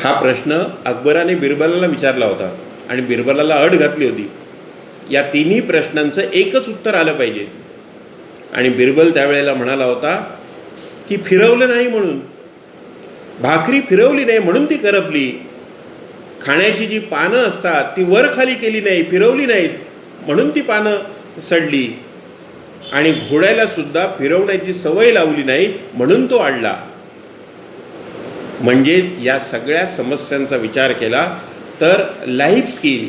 हा प्रश्न अकबराने बिरबलाला विचारला होता आणि बिरबलाला अट घातली होती. या तिन्ही प्रश्नांचं एकच उत्तर आलं पाहिजे. आणि बिरबल त्यावेळेला म्हणाला होता की फिरवलं नाही म्हणून, भाकरी फिरवली नाही म्हणून ती करपली. खाण्याची जी पानं असतात ती वर खाली केली नाही, फिरवली नाहीत म्हणून ती पानं सडली. आणि घोड्याला सुद्धा फिरवण्याची सवय लावली नाही म्हणून तो अडला. म्हणजेच या सगळ्या समस्यांचा विचार केला तर लाईफ स्किल,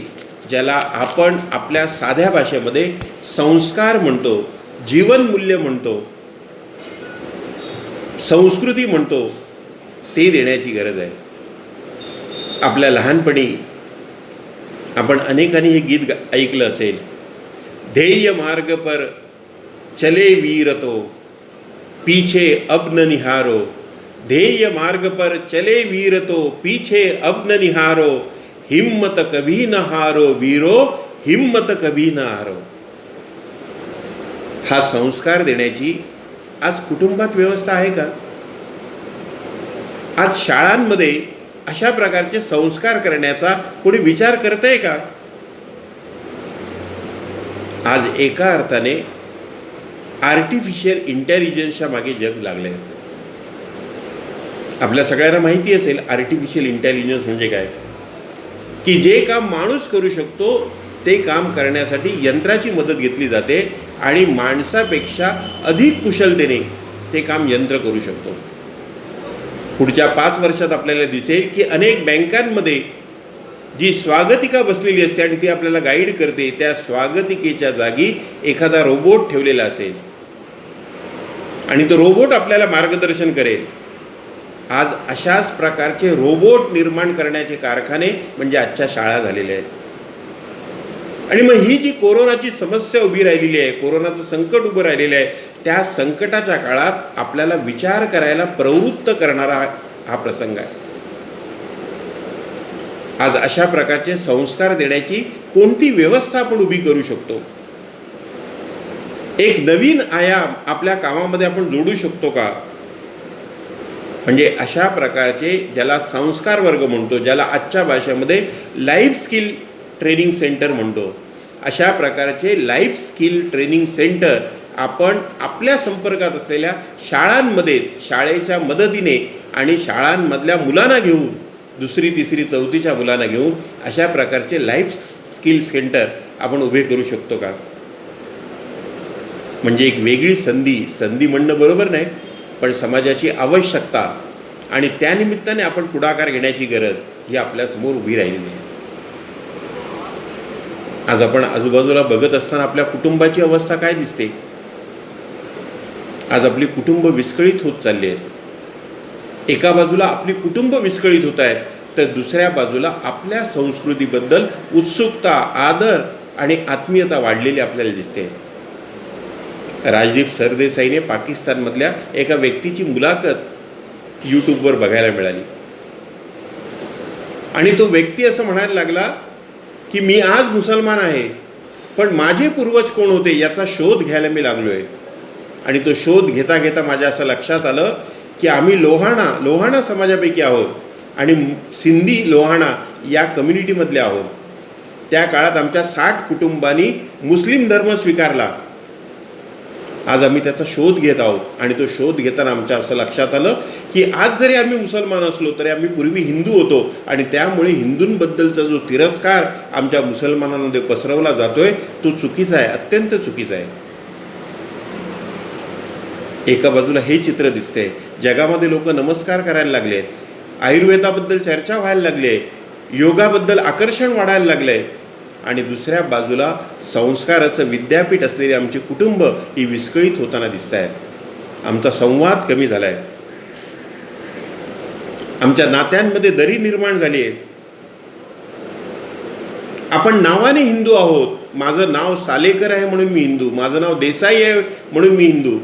ज्याला आपण आपल्या साध्या भाषेमध्ये संस्कार म्हणतो, जीवनमूल्य म्हणतो, संस्कृती म्हणतो, ते देण्याची गरज आहे. आपल्या लहानपणी आपण अनेकांनी हे गीत ऐकलं असेल. ध्येय मार्ग पर चले वीर तो, पीछे अब न निहारो. ध्येय मार्ग पर चले वीर तो, पीछे अब न निहारो. हिम्मत कभी न हारो वीरो, हिम्मत कभी न हारो. हा संस्कार देण्याची आज कुटुंबात व्यवस्था आहे का. आज शाळांमध्ये अशा प्रकारचे संस्कार करण्याचा कोणी विचार करतंय का. आज एका अर्थाने आर्टिफिशियल इंटेलिजन्सच्या मागे जग लागले. आपल्या सगळ्यांना माहिती असेल आर्टिफिशियल इंटेलिजन्स म्हणजे काय, की जे काम माणूस करू शकतो ते काम करण्यासाठी यंत्राची मदत घेतली जाते आणि माणसापेक्षा अधिक कुशलतेने ते काम यंत्र करू शकतो. पुढच्या 5 वर्षात आपल्याला दिसेल की अनेक बँकांमध्ये जी स्वागतिका बसलेली असते आणि ती आपल्याला गाईड करते, त्या स्वागतिकेच्या जागी एखादा रोबोट ठेवलेला असेल आणि तो रोबोट आपल्याला मार्गदर्शन करेल. आज अशाच प्रकारचे रोबोट निर्माण करण्याचे कारखाने म्हणजे आजच्या शाळा झालेल्या आहेत. आणि मग ही जी कोरोनाची समस्या उभी राहिलेली आहे, कोरोनाचं संकट उभं राहिलेलं आहे, त्या संकटाच्या काळात आपल्याला विचार करायला प्रवृत्त करणारा हा प्रसंग आहे. आज अशा प्रकारचे संस्कार देण्याची कोणती व्यवस्था आपण उभी करू शकतो. एक नवीन आयाम आपल्या कामामध्ये आपण जोडू शकतो का. म्हणजे अशा प्रकारचे ज्याला संस्कार वर्ग म्हणतो, ज्याला आजच्या भाषेमध्ये लाईफ स्किल ट्रेनिंग सेंटर म्हणतो, अशा प्रकारचे लाईफ स्किल ट्रेनिंग सेंटर आपण आपल्या संपर्कात असलेल्या शाळांमध्ये, शाळेच्या मदतीने आणि शाळांमधल्या मुलांना घेऊन, 2री 3री 4थीच्या मुलांना घेऊन अशा प्रकारचे लाईफ स्किल सेंटर आपण उभे करू शकतो का. म्हणजे एक वेगळी संधी म्हणणं बरोबर नाही, पण समाजाची आवश्यकता आणि त्यानिमित्ताने आपण पुढाकार घेण्याची गरज ही आपल्यासमोर उभी राहिलेली आहे. आज आपण आजूबाजूला बघत असताना आपल्या कुटुंबाची अवस्था काय दिसते. आज आपली कुटुंब विस्कळीत होत चालली आहेत. एका बाजूला आपली कुटुंब विस्कळीत होत आहेत तर दुसऱ्या बाजूला आपल्या संस्कृतीबद्दल उत्सुकता, आदर आणि आत्मीयता वाढलेली आपल्याला दिसते. राजदीप सरदेसाईने पाकिस्तानमधल्या एका व्यक्तीची मुलाखत यूट्यूबवर बघायला मिळाली आणि तो व्यक्ती असं म्हणायला लागला की मी आज मुसलमान आहे, पण माझे पूर्वज कोण होते याचा शोध घ्यायला मी लागलो आहे. आणि तो शोध घेता घेता माझ्या असं लक्षात आलं की आम्ही लोहाणा समाजापैकी आहोत आणि सिंधी लोहाणा या कम्युनिटीमधले आहोत. त्या काळात आमच्या 60 कुटुंबांनी मुस्लिम धर्म स्वीकारला. आज आम्ही त्याचा शोध घेत आहोत आणि तो शोध घेताना आमच्या असं लक्षात आलं की आज जरी आम्ही मुसलमान असलो तरी आम्ही पूर्वी हिंदू होतो आणि त्यामुळे हिंदूंबद्दलचा जो तिरस्कार आमच्या मुसलमानांमध्ये पसरवला जातोय तो चुकीचा आहे, अत्यंत चुकीचा आहे. एका बाजूला हे चित्र दिसते, जगामध्ये लोक नमस्कार करायला लागले, आयुर्वेदाबद्दल चर्चा व्हायला लागली, योगाबद्दल आकर्षण वाढायला लागले, आणि दुसऱ्या बाजूला संस्काराचं विद्यापीठ असलेली आमची कुटुंब ही विस्कळीत होताना दिसत आहेत. आमचा संवाद कमी झाला आहे, आमच्या नात्यांमध्ये दरी निर्माण झाली आहे. आपण नावाने हिंदू आहोत. माझं नाव सालेकर आहे म्हणून मी हिंदू, माझं नाव देसाई आहे म्हणून मी हिंदू,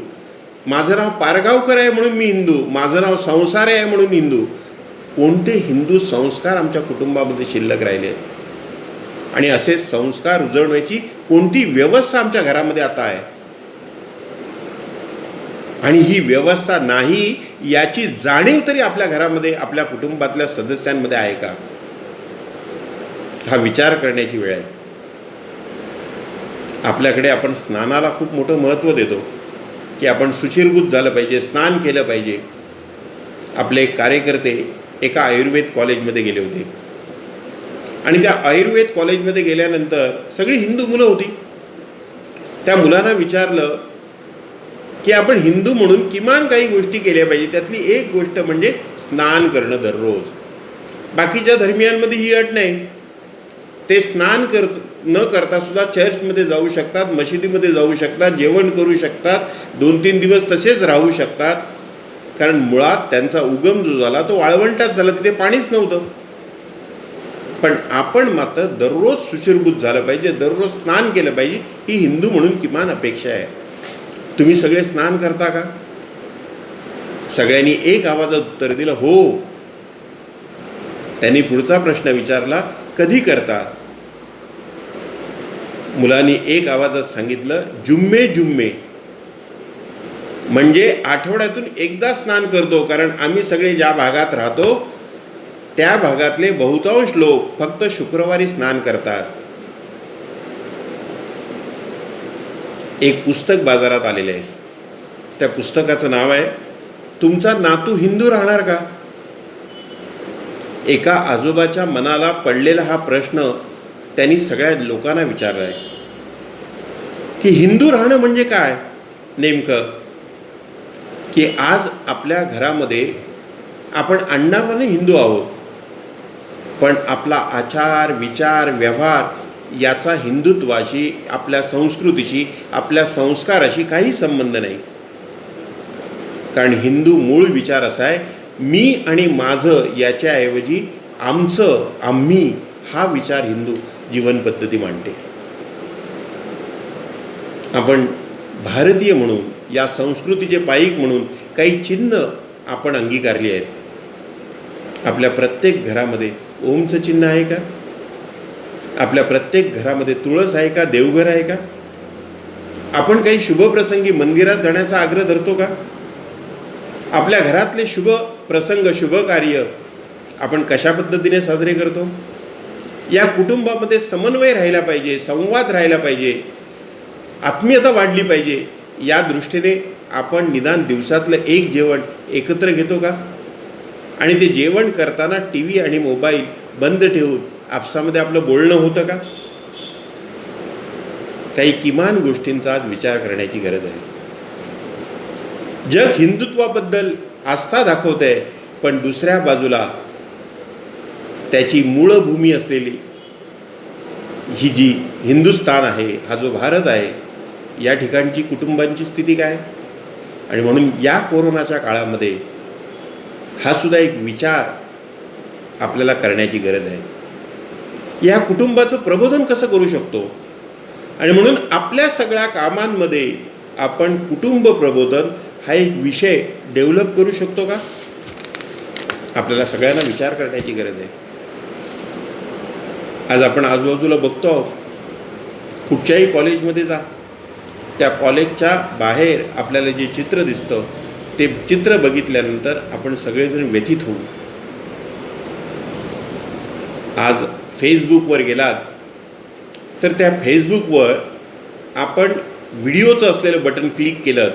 माझं नाव पारगावकर आहे म्हणून मी हिंदू, माझं नाव संसारे आहे म्हणून हिंदू. कोणते हिंदू संस्कार आमच्या कुटुंबामध्ये शिल्लक राहिले आणि असे संस्कार उजळवायची कोणती व्यवस्था आमच्या घरामध्ये आता आहे? आणि ही व्यवस्था नाही याची जाणीव तरी आपल्या घरामध्ये, आपल्या कुटुंबातल्या सदस्यांमध्ये आहे का? हा विचार करण्याची वेळ आहे. आपल्याकडे आपण स्नानाला खूप मोठं महत्त्व देतो की आपण शुचिर्भूत झालं पाहिजे, स्नान केलं पाहिजे. आपले एक कार्यकर्ते एका आयुर्वेद कॉलेजमध्ये गेले होते आणि त्या आयुर्वेद कॉलेजमध्ये गेल्यानंतर सगळी हिंदू मुलं होती. त्या मुलांना विचारलं की आपण हिंदू म्हणून किमान काही गोष्टी केल्या पाहिजे. त्यातली एक गोष्ट म्हणजे स्नान करणं दररोज. बाकीच्या धर्मियांमध्ये ही अट नाही. ते स्नान न करता सुद्धा चर्चमध्ये जाऊ शकतात, मशिदीमध्ये जाऊ शकतात, जेवण करू शकतात, 2-3 दिवस तसेच राहू शकतात. कारण मुळात त्यांचा उगम जो झाला तो वाळवंटात झाला, तिथे पाणीच नव्हतं. पण आपण मात्र दररोज शुचिर्भूत झालं पाहिजे, दररोज स्नान केलं पाहिजे, ही हिंदू म्हणून किमान अपेक्षा आहे. तुम्ही सगळे स्नान करता का? सगळ्यांनी एक आवाजात उत्तर दिलं, हो. त्यांनी पुढचा प्रश्न विचारला, कधी करता? मुलांनी एक आवाजात सांगितलं, जुम्मे. म्हणजे आठवड्यातून एकदा स्नान करतो, कारण आम्ही सगळे ज्या भागात राहतो त्या भागातले बहुतांश लोक फक्त शुक्रवारी स्नान करतात. एक पुस्तक बाजारात आलेले आहे. त्या पुस्तकाचं नाव आहे, तुमचा नातू हिंदू राहणार का? एका आजोबाच्या मनाला पडलेला हा प्रश्न त्यांनी सगळ्या लोकांना विचारला आहे की हिंदू राहणं म्हणजे काय नेमकं? की आज आपल्या घरामध्ये आपण अण्णावाने हिंदू आहोत, पण आपला आचार, विचार, व्यवहार याचा हिंदुत्वाशी, आपल्या संस्कृतीशी, आपल्या संस्काराशी काही संबंध नाही. कारण हिंदू मूळ विचार असा आहे, मी आणि माझं याच्याऐवजी आमचं, आम्ही हा विचार हिंदू जीवनपद्धती मांडते. आपण भारतीय म्हणून, या संस्कृतीचे पाईक म्हणून काही चिन्ह आपण अंगीकारली आहेत. आपल्या प्रत्येक घरामध्ये ओमचं चिन्ह आहे का? आपल्या प्रत्येक घरामध्ये तुळस आहे का? देवघर आहे का? आपण काही शुभप्रसंगी मंदिरात जाण्याचा आग्रह धरतो का? आपल्या घरातले शुभ प्रसंग, शुभ कार्य आपण कशा पद्धतीने साजरे करतो? या कुटुंबामध्ये समन्वय राहिला पाहिजे, संवाद राहिला पाहिजे, आत्मीयता वाढली पाहिजे. या दृष्टीने आपण निदान दिवसातलं एक जेवण एकत्र घेतो का? आणि ते जेवण करताना TV आणि मोबाईल बंद ठेवून आपसामध्ये आपलं बोलणं होतं का? काही किमान गोष्टींचा आज विचार करण्याची गरज आहे. जग हिंदुत्वाबद्दल आस्था दाखवत आहे, पण दुसऱ्या बाजूला त्याची मूळ भूमी असलेली ही जी हिंदुस्थान आहे, हा जो भारत आहे, या ठिकाणची कुटुंबांची स्थिती काय? आणि म्हणून या कोरोनाच्या काळामध्ये हा सुद्धा एक विचार आपल्याला करण्याची गरज आहे. या कुटुंबाचं प्रबोधन कसं करू शकतो? आणि म्हणून आपल्या सगळ्या कामांमध्ये आपण कुटुंब प्रबोधन हा एक विषय डेव्हलप करू शकतो का? आपल्याला सगळ्यांना विचार करण्याची गरज आहे. आज आपण आजूबाजूला बघतो आहोत, कुठच्याही कॉलेजमध्ये जा, त्या कॉलेजच्या बाहेर आपल्याला जे चित्र दिसतं ते चित्र बघितल्यानंतर आपण सगळेजण व्यथित होऊ. आज फेसबुकवर गेलात तर त्या फेसबुकवर आपण व्हिडिओचं असलेलं बटन क्लिक केलं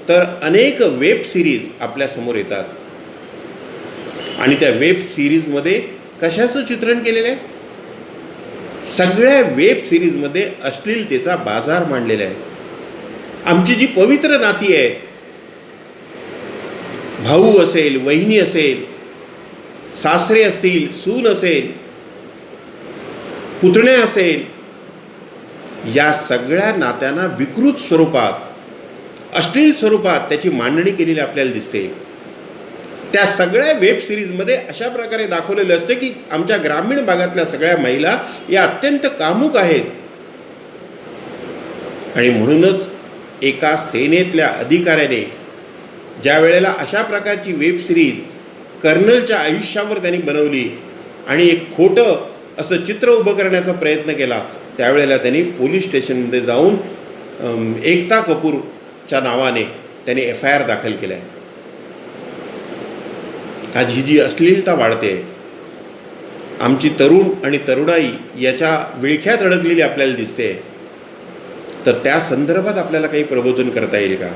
तर अनेक वेब सिरीज आपल्यासमोर येतात. आणि त्या वेब सिरीजमध्ये कशाचं चित्रण केलेलं आहे? सगळ्या वेब सिरीजमध्ये अश्लीलतेचा बाजार मांडलेला आहे. आमची जी पवित्र नाती आहेत, भाऊ असेल, वहिनी असेल, सासरे असतील, सून असेल, पुतणे असेल, या सगळ्या नात्यांना विकृत स्वरूपात, अश्लील स्वरूपात त्याची मांडणी केलेली आपल्याला दिसते. त्या सगळ्या वेब सिरीजमध्ये अशा प्रकारे दाखवलेलं असतं की आमच्या ग्रामीण भागातल्या सगळ्या महिला या अत्यंत कामुक आहेत. आणि म्हणूनच एका सेनेतल्या अधिकाऱ्याने ज्या वेळेला अशा प्रकारची वेब सिरीज कर्नलच्या आयुष्यावर त्यांनी बनवली आणि एक खोटं असं चित्र उभं करण्याचा प्रयत्न केला, त्यावेळेला त्यांनी पोलीस स्टेशनमध्ये जाऊन एकता कपूरच्या नावाने त्यांनी FIR दाखल केला आहे. आज ही जी अश्लीलता वाढते, आमची तरुण आणि तरुणाई याच्या विळख्यात अडकलेली आपल्याला दिसते, तर त्या संदर्भात आपल्याला काही प्रबोधन करता येईल का?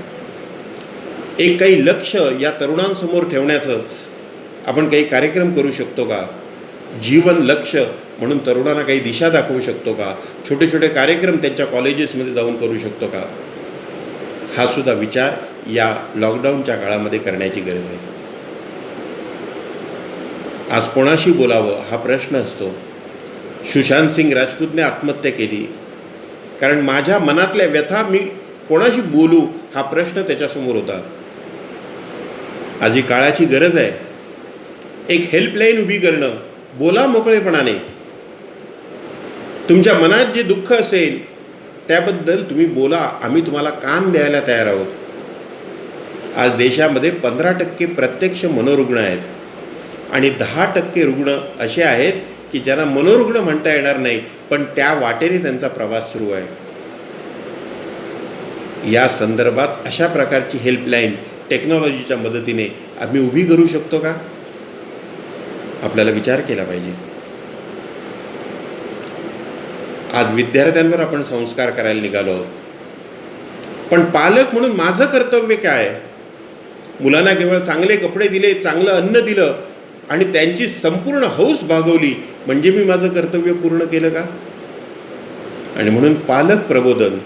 एक काही लक्ष या तरुणांसमोर ठेवण्याचं आपण काही कार्यक्रम करू शकतो का? जीवन लक्ष म्हणून तरुणांना काही दिशा दाखवू शकतो का? छोटे छोटे कार्यक्रम त्यांच्या कॉलेजेसमध्ये जाऊन करू शकतो का? हा सुद्धा विचार या लॉकडाऊनच्या काळामध्ये करण्याची गरज आहे. आज कोणाशी बोलावं हा प्रश्न असतो. सुशांत सिंग राजपूतने आत्महत्या केली कारण माझ्या मनातल्या व्यथा मी कोणाशी बोलू हा प्रश्न त्याच्यासमोर होता. आज ही काळाची गरज आहे. एक हेल्पलाईन उभी करणं, बोला मोकळेपणाने. तुमच्या मनात जे दुःख असेल त्याबद्दल तुम्ही बोला, आम्ही तुम्हाला कान द्यायला तयार आहोत. आज देशामध्ये 15% प्रत्यक्ष मनोरुग्ण आहेत आणि 10% रुग्ण असे आहेत की ज्यांना मनोरुग्ण म्हणता येणार नाही, पण त्या वाटेने त्यांचा प्रवास सुरू आहे. या संदर्भात अशा प्रकारची हेल्पलाईन टेक्नॉलॉजीच्या मदतीने आम्ही उभी करू शकतो का? आपल्याला विचार केला पाहिजे. आज विद्यार्थ्यांवर आपण संस्कार करायला निघालो आहोत, पण पालक म्हणून माझं कर्तव्य काय? मुलांना केवळ चांगले कपडे दिले, चांगलं अन्न दिलं आणि त्यांची संपूर्ण हौस भागवली म्हणजे मी माझं कर्तव्य पूर्ण केलं का? आणि म्हणून पालक प्रबोधन,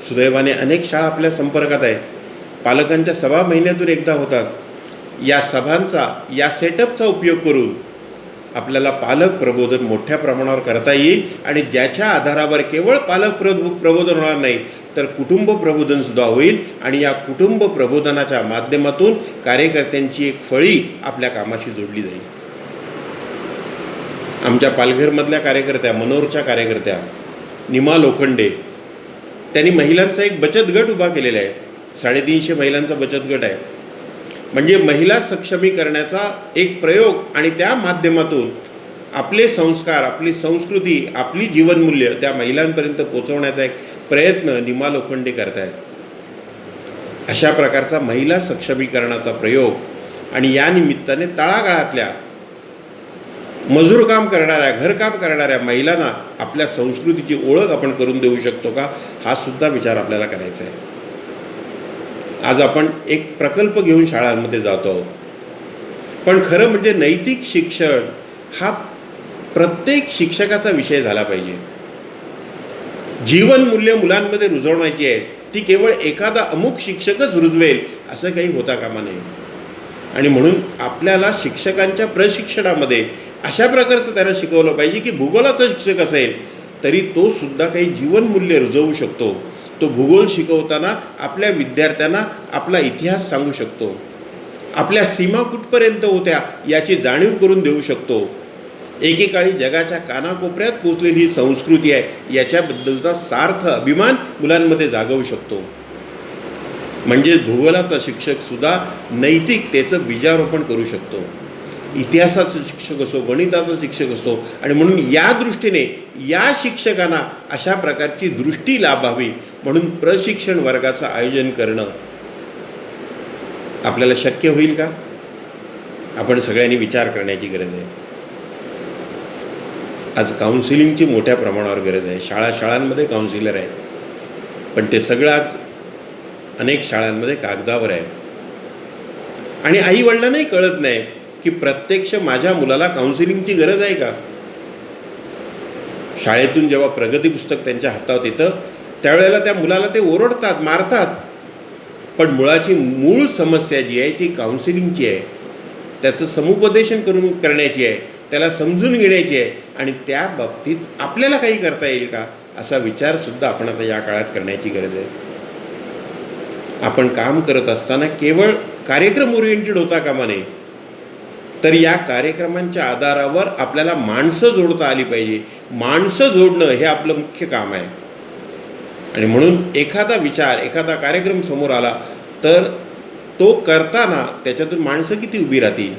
सुदैवाने अनेक शाळा आपल्या संपर्कात आहेत. पालकांच्या सभा महिन्यातून एकदा होतात. या सभांचा, या सेटअपचा उपयोग करून आपल्याला पालक प्रबोधन मोठ्या प्रमाणावर करता येईल. आणि ज्याच्या आधारावर केवळ पालक प्रबोधन होणार नाही तर कुटुंब प्रबोधनसुद्धा होईल. आणि या कुटुंब प्रबोधनाच्या माध्यमातून कार्यकर्त्यांची एक फळी आपल्या कामाशी जोडली जाईल. आमच्या पालघरमधल्या कार्यकर्त्या, मनोरच्या कार्यकर्त्या निमा लोखंडे, त्यांनी महिलांचा एक बचत गट उभा केलेला आहे. 350 महिलांचा बचत गट आहे. म्हणजे महिला सक्षमीकरणाचा एक प्रयोग आणि त्या माध्यमातून आपले संस्कार, आपली संस्कृती, आपली जीवनमूल्य त्या महिलांपर्यंत पोहोचवण्याचा एक प्रयत्न निमा लोखंडे करत आहेत. अशा प्रकारचा महिला सक्षमीकरणाचा प्रयोग आणि या निमित्ताने तळागाळातल्या मजूर काम करणाऱ्या, घरकाम करणाऱ्या महिलांना आपल्या संस्कृतीची ओळख आपण करून देऊ शकतो का? हा सुद्धा विचार आपल्याला करायचा आहे. आज आपण एक प्रकल्प घेऊन शाळांमध्ये जातो, पण खरं म्हणजे नैतिक शिक्षण हा प्रत्येक शिक्षकाचा विषय झाला पाहिजे. जीवनमूल्य मुलांमध्ये रुजवण्याची आहे, ती केवळ एखादा अमुक शिक्षकच रुजवेल असं काही होता कामा नये. आणि म्हणून आपल्याला शिक्षकांच्या प्रशिक्षणामध्ये अशा प्रकारचं त्यांना शिकवलं पाहिजे की भूगोलाचा शिक्षक असेल तरी तो सुद्धा काही जीवनमूल्य रुजवू शकतो. तो भूगोल शिकवताना आपल्या विद्यार्थ्यांना आपला इतिहास सांगू शकतो, आपल्या सीमा कुठपर्यंत होत्या याची जाणीव करून देऊ शकतो. एकेकाळी जगाच्या कानाकोपऱ्यात पोचलेली ही संस्कृती आहे, याच्याबद्दलचा सार्थ अभिमान मुलांमध्ये जागवू शकतो. म्हणजे भूगोलाचा शिक्षक सुद्धा नैतिकतेचं बीजारोपण करू शकतो. इतिहासाचा शिक्षक असो, गणिताचा शिक्षक असो. आणि म्हणून या दृष्टीने या शिक्षकांना अशा प्रकारची दृष्टी लाभावी म्हणून प्रशिक्षण वर्गाचं आयोजन करणं आपल्याला शक्य होईल का? आपण सगळ्यांनी विचार करण्याची गरज आहे. आज काउन्सिलिंगची मोठ्या प्रमाणावर गरज आहे. शाळांमध्ये काउन्सिलर आहे, पण ते सगळं आज अनेक शाळांमध्ये कागदावर आहे. आणि आईवडिलांनाही कळत नाही की प्रत्यक्ष माझ्या मुलाला काउन्सिलिंगची गरज आहे का. शाळेतून जेव्हा प्रगती पुस्तक त्यांच्या हातात येतं त्यावेळेला त्या मुलाला ते ओरडतात, मारतात. पण मूळ समस्या जी आहे ती काउन्सिलिंगची आहे. त्याचं समुपदेशन करण्याची आहे, त्याला समजून घेण्याची आहे. आणि त्या बाबतीत आपल्याला काही करता येईल का असा विचारसुद्धा आपण आता या काळात करण्याची गरज आहे. आपण काम करत असताना केवळ कार्यक्रम ओरिएंटेड होता कामा नये, तर या कार्यक्रमांच्या आधारावर आपल्याला माणसं जोडता आली पाहिजे. माणसं जोडणं हे आपलं मुख्य काम आहे. आणि म्हणून एखादा विचार, एखादा कार्यक्रम समोर आला तर तो करताना त्याच्यातून माणसं किती उभी राहतील.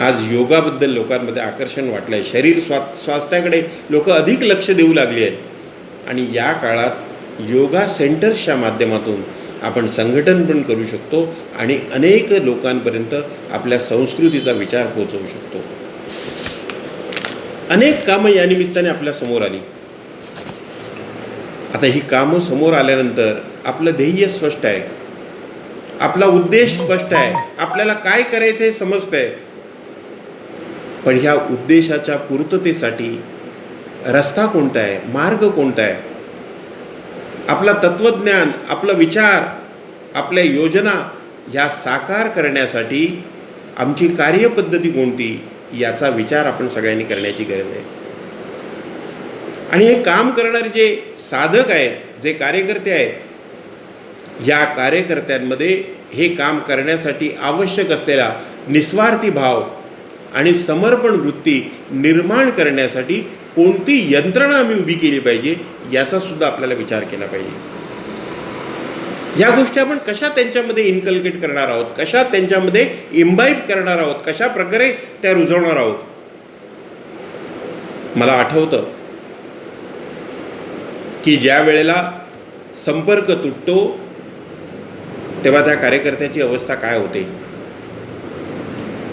आज योगाबद्दल लोकांमध्ये आकर्षण वाटलं आहे. शरीर स्वास्थ्याकडे लोक अधिक लक्ष देऊ लागली आहेत. आणि या काळात योगा सेंटर्सच्या माध्यमातून आपण संघटन पण करू शकतो आणि अनेक लोकांपर्यंत आपल्या संस्कृतीचा विचार पोहोचवू शकतो. अनेक कामं या निमित्ताने आपल्या समोर आली. आता ही कामं समोर आल्यानंतर आपलं ध्येय स्पष्ट आहे, आपला उद्देश स्पष्ट आहे, आपल्याला काय करायचं हे समजतंय. पण ह्या उद्देशाच्या पूर्ततेसाठी रस्ता कोणता आहे, मार्ग कोणता आहे, आपला तत्वज्ञान, आपला विचार, आपल्या योजना ह्या साकार करण्यासाठी आमची कार्यपद्धती कोणती याचा विचार आपण सगळ्यांनी करण्याची गरज आहे. आणि हे काम करणारे जे साधक आहेत, जे कार्यकर्ते आहेत, या कार्यकर्त्यांमध्ये हे काम करण्यासाठी आवश्यक असलेला निस्वार्थी भाव आणि समर्पण वृत्ती निर्माण करण्यासाठी कोणती यंत्रणा आम्ही उभी केली पाहिजे याचा सुद्धा आपल्याला विचार केला पाहिजे. या गोष्टी आपण कशा त्यांच्यामध्ये इन्कल्केट करणार आहोत, कशा त्यांच्यामध्ये इम्बाईब करणार आहोत, कशा प्रकारे त्या रुजवणार आहोत. मला आठवतं की ज्या वेळेला संपर्क तुटतो तेव्हा त्या कार्यकर्त्याची अवस्था काय होते.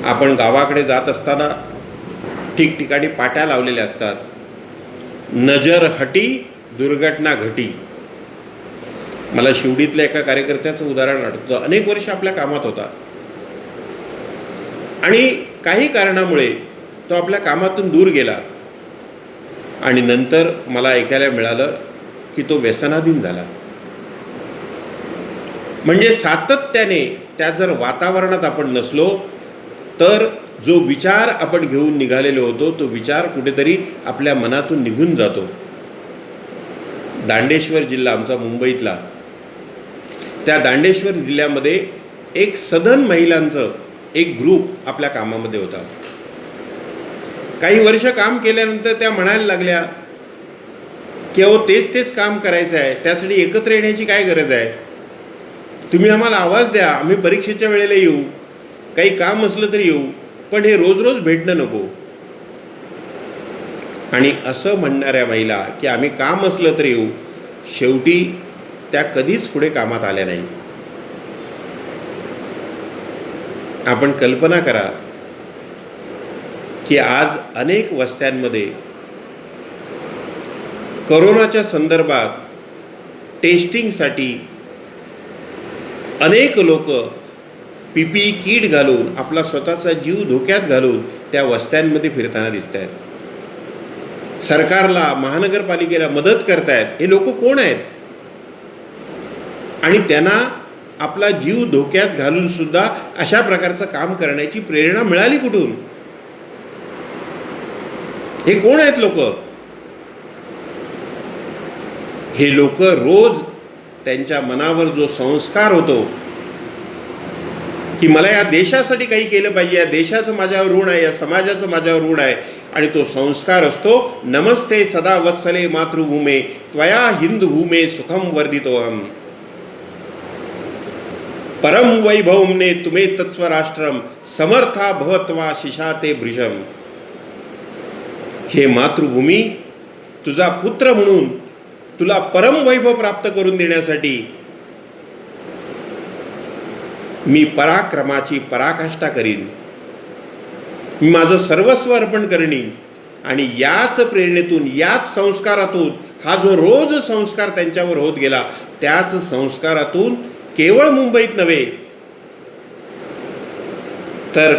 आपण गावाकडे जात असताना ठिकठिकाणी पाट्या लावलेल्या असतात, नजर हटी दुर्घटना घटी. मला शिवडीतल्या एका कार्यकर्त्याचं उदाहरण आठवतं. अनेक वर्ष आपल्या कामात होता आणि काही कारणामुळे तो आपल्या कामातून दूर गेला आणि नंतर मला ऐकायला मिळालं की तो व्यसनाधीन झाला. म्हणजे सातत्याने त्या जर वातावरणात आपण नसलो तर जो विचार आपण घेऊन निघालेलो होतो तो विचार कुठेतरी आपल्या मनातून निघून जातो. दांडेश्वर जिल्हा आमचा मुंबईतला, त्या दांडेश्वर जिल्ह्यामध्ये एक सधन महिलांचं एक ग्रुप आपल्या कामामध्ये होता. काही वर्ष काम केल्यानंतर त्या म्हणायला लागल्या की अहो तेच काम करायचं आहे, त्यासाठी एकत्र येण्याची काय गरज आहे. तुम्ही आम्हाला आवाज द्या, आम्ही परीक्षेच्या वेळेला येऊ, काही काम असलं तरी येऊ, पण हे रोज भेटणं नको. आणि असं म्हणणाऱ्या महिला की आम्ही काम असलं तरी येऊ, शेवटी त्या कधीच पुढे कामात आल्या नाही. आपण कल्पना करा की आज अनेक वस्त्यांमध्ये कोरोनाच्या संदर्भात टेस्टिंगसाठी अनेक लोक PPE किट घालून आपला स्वतःचा जीव धोक्यात घालून त्या वस्त्यांमध्ये फिरताना दिसत आहेत. सरकारला, महानगरपालिकेला मदत करतायत. हे लोक कोण आहेत आणि त्यांना आपला जीव धोक्यात घालून सुद्धा अशा प्रकारचं काम करण्याची प्रेरणा मिळाली कुठून. हे कोण आहेत लोक. हे लोक रोज त्यांच्या मनावर जो संस्कार होतो की मला या देशासाठी काही केलं पाहिजे, या देशाचं माझ्यावर ऋण आहे, या समाजाचं माझ्यावर ऋण आहे. आणि तो संस्कार असतो नमस्ते सदा वत्सले मातृभूमे त्वया हिंदभूमे सुखम वर्धितोहम परम वैभवमने तुमे तत्स्वराष्ट्रम समर्था भवत्वा शिशाते भृशम. हे मातृभूमी, तुझा पुत्र म्हणून तुला परम वैभव प्राप्त करून देण्यासाठी मी पराक्रमाची पराकाष्ठा करीन, मी माझं सर्वस्व अर्पण करीन. आणि याच प्रेरणेतून, याच संस्कारातून, हा जो रोज संस्कार त्यांच्यावर होत गेला, त्याच संस्कारातून केवळ मुंबईत नव्हे तर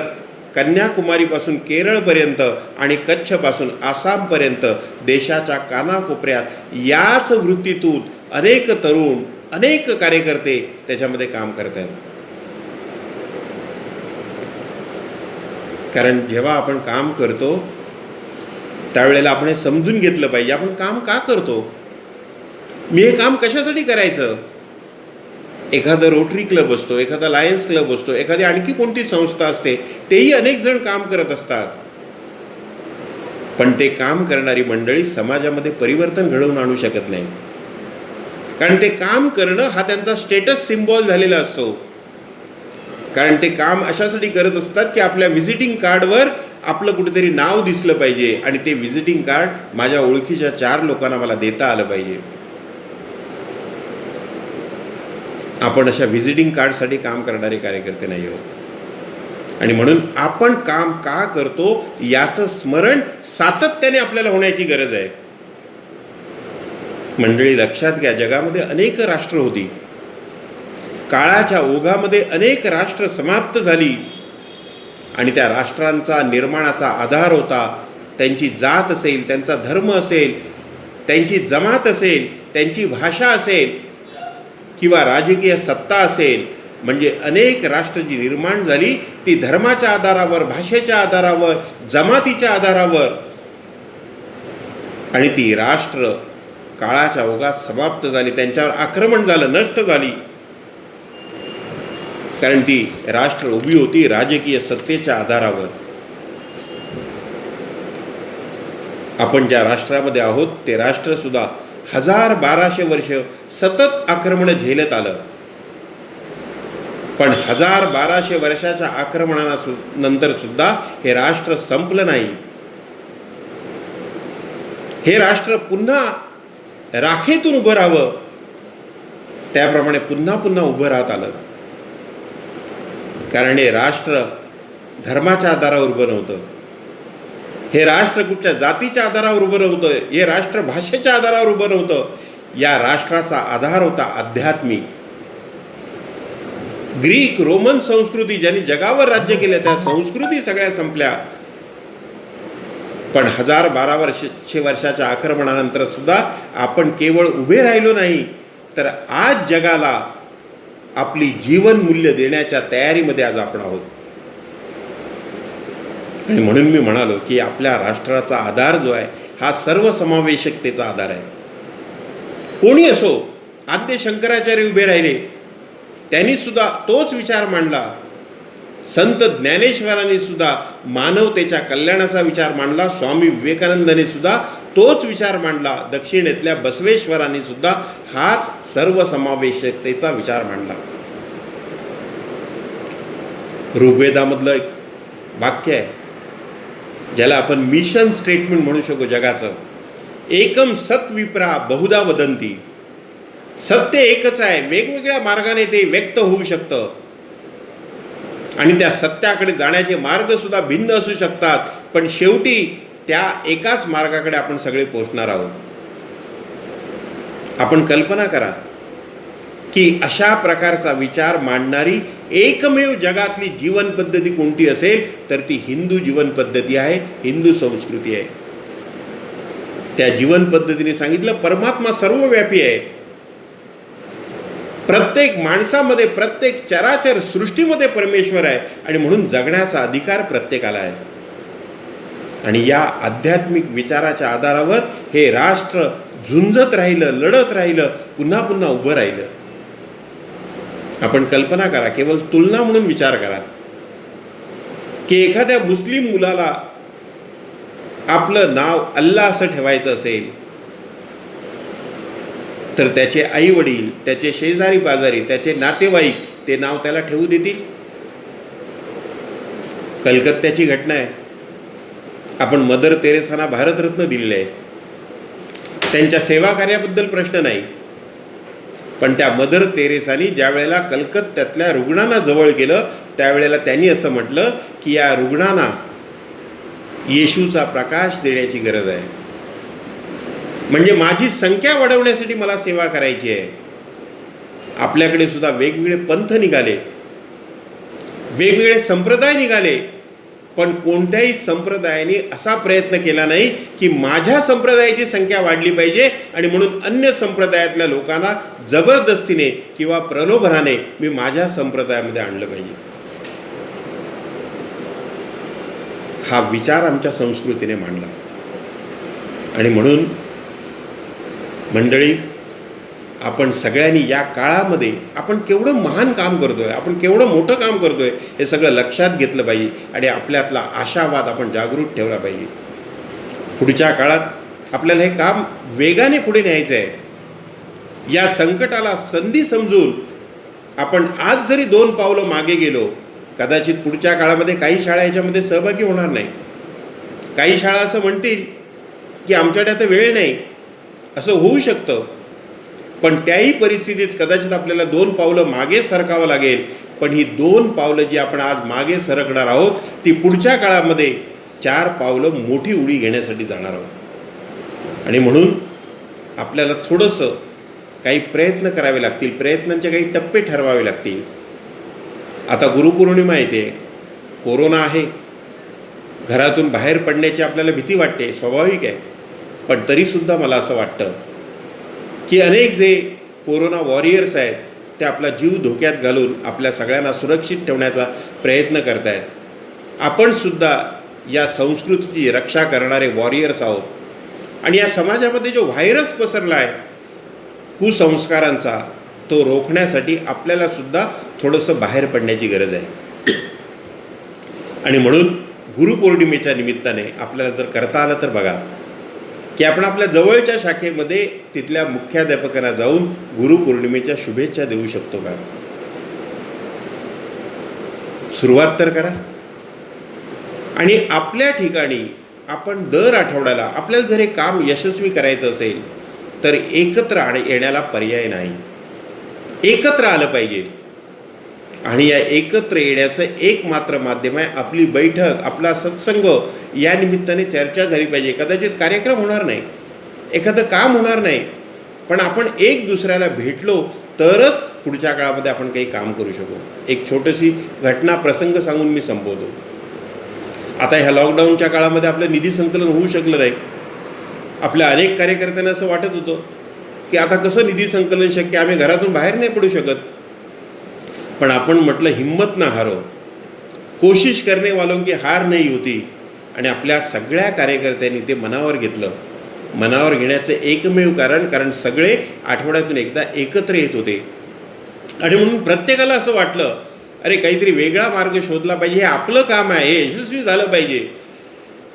कन्याकुमारीपासून केरळपर्यंत आणि कच्छपासून आसामपर्यंत देशाच्या कानाकोपऱ्यात याच वृत्तीतून अनेक तरुण, अनेक कार्यकर्ते त्याच्यामध्ये काम करत आहेत. कारण जेव्हा आपण काम करतो त्यावेळेला आपण हे समजून घेतलं पाहिजे, आपण काम का करतो, मी हे काम कशासाठी करायचं. एखादा रोटरी क्लब असतो, एखादा लायन्स क्लब असतो, एखादी आणखी कोणती संस्था असते, तेही अनेक जण काम करत असतात. पण ते काम करणारी मंडळी समाजामध्ये परिवर्तन घडवून आणू शकत नाही. कारण ते काम करणं हा त्यांचा स्टेटस सिम्बॉल झालेला असतो. कारण ते काम अशासाठी करत असतात की आपल्या व्हिजिटिंग कार्डवर आपलं कुठेतरी नाव दिसलं पाहिजे आणि ते व्हिजिटिंग कार्ड माझ्या ओळखीच्या 4 लोकांना मला देता आलं पाहिजे. आपण अशा व्हिजिटिंग कार्डसाठी काम करणारे कार्यकर्ते नाही आहोत. आणि म्हणून आपण काम का करतो याचं स्मरण सातत्याने आपल्याला होण्याची गरज आहे. मंडळी, लक्षात घ्या, जगामध्ये अनेक राष्ट्र होती, काळाच्या ओघामध्ये अनेक राष्ट्र समाप्त झाली आणि त्या राष्ट्रांचा निर्माणाचा आधार होता त्यांची जात असेल, त्यांचा धर्म असेल, त्यांची जमात असेल, त्यांची भाषा असेल किंवा राजकीय सत्ता असेल. म्हणजे अनेक राष्ट्र जी निर्माण झाली ती धर्माच्या आधारावर, भाषेच्या आधारावर, जमातीच्या आधारावर, आणि ती राष्ट्र काळाच्या ओघात समाप्त झाली, त्यांच्यावर आक्रमण झालं, नष्ट झाली. कारण ती राष्ट्र उभी होती राजकीय सत्तेच्या आधारावर. आपण ज्या राष्ट्रामध्ये आहोत ते राष्ट्र सुद्धा 1200 वर्ष सतत आक्रमण झेलत आलं. पण 1200 वर्षाच्या आक्रमणानंतर सुद्धा हे राष्ट्र संपलं नाही. हे राष्ट्र पुन्हा राखेतून उभं राहावं त्याप्रमाणे पुन्हा पुन्हा उभं राहत आलं. कारण हे राष्ट्र धर्माच्या आधारावर उभं नव्हतं, हे राष्ट्र कुठच्या जातीच्या आधारावर उभं नव्हतं, हे राष्ट्र भाषेच्या आधारावर उभं नव्हतं. या राष्ट्राचा आधार होता आध्यात्मिक. ग्रीक, रोमन संस्कृती ज्यांनी जगावर राज्य केलं त्या संस्कृती सगळ्या संपल्या. पण 1200 वर्षाच्या आक्रमणानंतर सुद्धा आपण केवळ उभे राहिलो नाही, तर आज जगाला आपली जीवन मूल्य देण्याच्या तयारीमध्ये आज आपण आहोत. आणि म्हणून मी म्हणालो की आपल्या राष्ट्राचा आधार जो आहे हा सर्वसमावेशकतेचा आधार आहे. कोणी असो, आद्य शंकराचार्य उभे राहिले, त्यांनी सुद्धा तोच विचार मांडला. संत ज्ञानेश्वरांनी सुद्धा मानवतेच्या कल्याणाचा विचार मांडला. स्वामी विवेकानंदांनी सुद्धा तोच विचार मांडला. दक्षिणेतल्या बसवेश्वरांनी सुद्धा हाच सर्वसमावेशकतेचा विचार मांडला. ऋग्वेदामधलं एक वाक्य आहे ज्याला आपण मिशन स्टेटमेंट म्हणू शकतो जगाचं. एकम सत विप्रा बहुधा वदंती. सत्य एकच आहे, वेगवेगळ्या मार्गाने ते व्यक्त होऊ शकतं आणि त्या सत्याकडे जाण्याचे मार्ग सुद्धा भिन्न असू शकतात, पण शेवटी त्या एकाच मार्गाकडे आपण सगळे पोहोचणार आहोत. आपण कल्पना करा की अशा प्रकारचा विचार मांडणारी एकमेव जगातली जीवन पद्धती कोणती असेल तर ती हिंदू जीवन पद्धती आहे, हिंदू संस्कृती आहे. त्या जीवन पद्धतीने सांगितलं परमात्मा सर्वव्यापी आहे. प्रत्येक माणसामध्ये, प्रत्येक चराचर सृष्टीमध्ये परमेश्वर आहे आणि म्हणून जगण्याचा अधिकार प्रत्येकाला आहे. आणि या आध्यात्मिक विचाराच्या आधारावर हे राष्ट्र झुंजत राहिलं, लढत राहिलं, पुन्हा पुन्हा उभं राहिलं. आपण कल्पना करा, केवळ तुलना म्हणून विचार करा की एखाद्या मुस्लिम मुलाला आपलं नाव अल्लाह असं ठेवायचं असेल तर त्याचे आई वडील, त्याचे शेजारी पाजारी, त्याचे नातेवाईक ते नाव त्याला ठेवू देतील? कलकत्त्याची घटना आहे. आपण मदर तेरेसांना भारतरत्न दिलेले आहे. त्यांच्या सेवा कार्याबद्दल प्रश्न नाही, पण त्या मदर तेरेसांनी ज्या वेळेला कलकत्त्यातल्या रुग्णांना जवळ केलं त्यावेळेला त्यांनी असं म्हटलं की या रुग्णांना येशूचा प्रकाश देण्याची गरज आहे. म्हणजे माझी संख्या वाढवण्यासाठी मला सेवा करायची आहे. आपल्याकडे सुद्धा वेगवेगळे पंथ निघाले, वेगवेगळे संप्रदाय निघाले, पण कोणत्याही संप्रदायाने असा प्रयत्न केला नाही की माझ्या संप्रदायाची संख्या वाढली पाहिजे आणि म्हणून अन्य संप्रदायातल्या लोकांना जबरदस्तीने किंवा प्रलोभनाने मी माझ्या संप्रदायामध्ये आणलं पाहिजे. हा विचार आमच्या संस्कृतीने मांडला. आणि म्हणून मंडळी, आपण सगळ्यांनी या काळामध्ये आपण केवढं महान काम करतोय, आपण केवढं मोठं काम करतोय हे सगळं लक्षात घेतलं पाहिजे आणि आपल्यातला आशावाद आपण जागृत ठेवला पाहिजे. पुढच्या काळात आपल्याला हे काम वेगाने पुढे न्यायचं आहे. या संकटाला संधी समजून आपण आज जरी 2 पावलं मागे गेलो, कदाचित पुढच्या काळामध्ये काही शाळा याच्यामध्ये सहभागी होणार नाही. काही शाळा असं म्हणतील की आमच्याकडे आता वेळ नाही, असं होऊ शकतं. पण त्याही परिस्थितीत कदाचित आपल्याला 2 पावलं मागे सरकावं लागेल. पण ही 2 पावलं जी आपण आज मागे सरकणार आहोत ती पुढच्या काळामध्ये 4 पावलं मोठी उडी घेण्यासाठी जाणार आहोत. आणि म्हणून आपल्याला थोडंसं काही प्रयत्न करावे लागतील, प्रयत्नांचे काही टप्पे ठरवावे लागतील. आता गुरुपौर्णिमा येते, कोरोना आहे, घरातून बाहेर पडण्याची आपल्याला भीती वाटते, स्वाभाविक आहे. पण तरीसुद्धा मला असं वाटतं की अनेक जे कोरोना वॉरियर्स आहेत ते आपला जीव धोक्यात घालून आपल्या सगळ्यांना सुरक्षित ठेवण्याचा प्रयत्न करत आहेत. आपणसुद्धा या संस्कृतीची रक्षा करणारे वॉरियर्स आहोत. आणि या समाजामध्ये जो व्हायरस पसरला आहे कुसंस्कारांचा, तो रोखण्यासाठी आपल्यालासुद्धा थोडंसं बाहेर पडण्याची गरज आहे. आणि म्हणून गुरुपौर्णिमेच्या निमित्ताने आपल्याला जर करता आलं तर बघा की आपण आपल्या जवळच्या शाखेमध्ये तिथल्या मुख्याध्यापकांना जाऊन गुरुपौर्णिमेच्या शुभेच्छा देऊ शकतो का? सुरुवात तर करा. आणि आपल्या ठिकाणी आपण दर आठवड्याला आपल्याला जर हे काम यशस्वी करायचं असेल तर एकत्र येण्याला पर्याय नाही. एकत्र आलं पाहिजे. आणि या एकत्र येण्याचं एकमात्र माध्यम आहे आपली बैठक, आपला सत्संग. या निमित्ताने चर्चा झाली पाहिजे. कदाचित कार्यक्रम होणार नाही, एखादं काम होणार नाही, पण आपण एक दुसऱ्याला भेटलो तरच पुढच्या काळामध्ये आपण काही काम करू शकू. एक छोटीशी घटना प्रसंग सांगून मी संपवतो. आता ह्या लॉकडाऊनच्या काळामध्ये आपलं निधी संकलन होऊ शकलं नाही. आपल्या अनेक कार्यकर्त्यांना असं वाटत होतं की आता कसं निधी संकलन शक्य, आम्ही घरातून बाहेर नाही पडू शकत. पण आपण म्हटलं हिम्मत ना हारो, कोशिश करने वालों की हार नाही होती. आणि आपल्या सगळ्या कार्यकर्त्यांनी ते मनावर घेतलं. मनावर घेण्याचं एकमेव कारण सगळे आठवड्यातून एकदा एकत्र येत होते. आणि म्हणून प्रत्येकाला असं वाटलं अरे काहीतरी वेगळा मार्ग शोधला पाहिजे, हे आपलं काम आहे, हे यशस्वी झालं पाहिजे.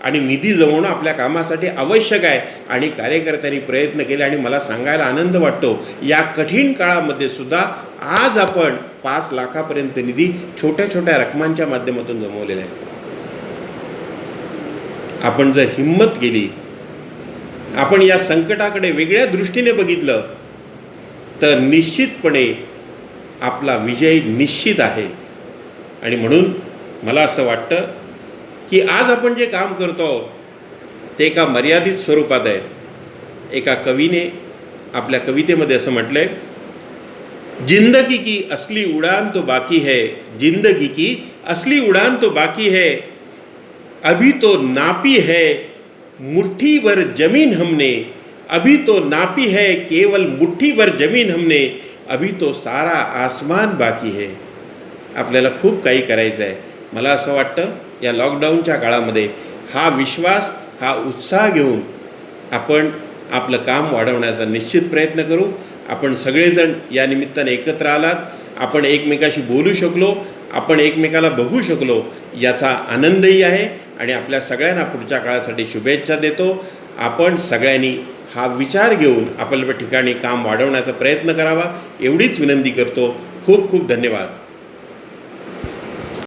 आणि निधी जमवणं आपल्या कामासाठी आवश्यक आहे. आणि कार्यकर्त्यांनी प्रयत्न केले. आणि मला सांगायला आनंद वाटतो या कठीण काळामध्ये सुद्धा आज आपण 5 लाखापर्यंत निधी छोट्या छोट्या रकमांच्या माध्यमातून जमवलेला आहे. आपण जर हिम्मत केली, आपण या संकटाकडे वेगळ्या दृष्टीने बघितलं तर निश्चितपणे आपला विजय निश्चित आहे. आणि म्हणून मला असं वाटतं की आज आपण जे काम करतो ते एका मर्यादित स्वरूपात आहे. एका कवीने आपल्या कवितेमध्ये असं म्हटलंय, जिंदगी की असली उड़ान तो बाकी है, जिंदगी की असली उड़ान तो बाकी है, अभी तो नापी है मुट्ठी भर जमीन हमने, अभी तो नापी है केवल मुट्ठी भर जमीन हमने, अभी तो सारा आसमान बाकी है. आपल्याला खूप काही करायचं आहे. मला असं वाटतं या लॉकडाऊनच्या काळामध्ये हा विश्वास, हा उत्साह घेऊन आपण आपलं काम वाढवण्याचा निश्चित प्रयत्न करू. आपण सगळेजण या निमित्ताने एकत्र आलात आपण एकमेकाशी बोलू शकलो, आपण एकमेकाला बघू शकलो, याचा आनंदही आहे आणि आपल्या सगळ्यांना पुढच्या काळासाठी शुभेच्छा देतो. आपण सगळ्यांनी हा विचार घेऊन आपल्या ठिकाणी काम वाढवण्याचा प्रयत्न करावा एवढीच विनंती करतो. खूप खूप धन्यवाद.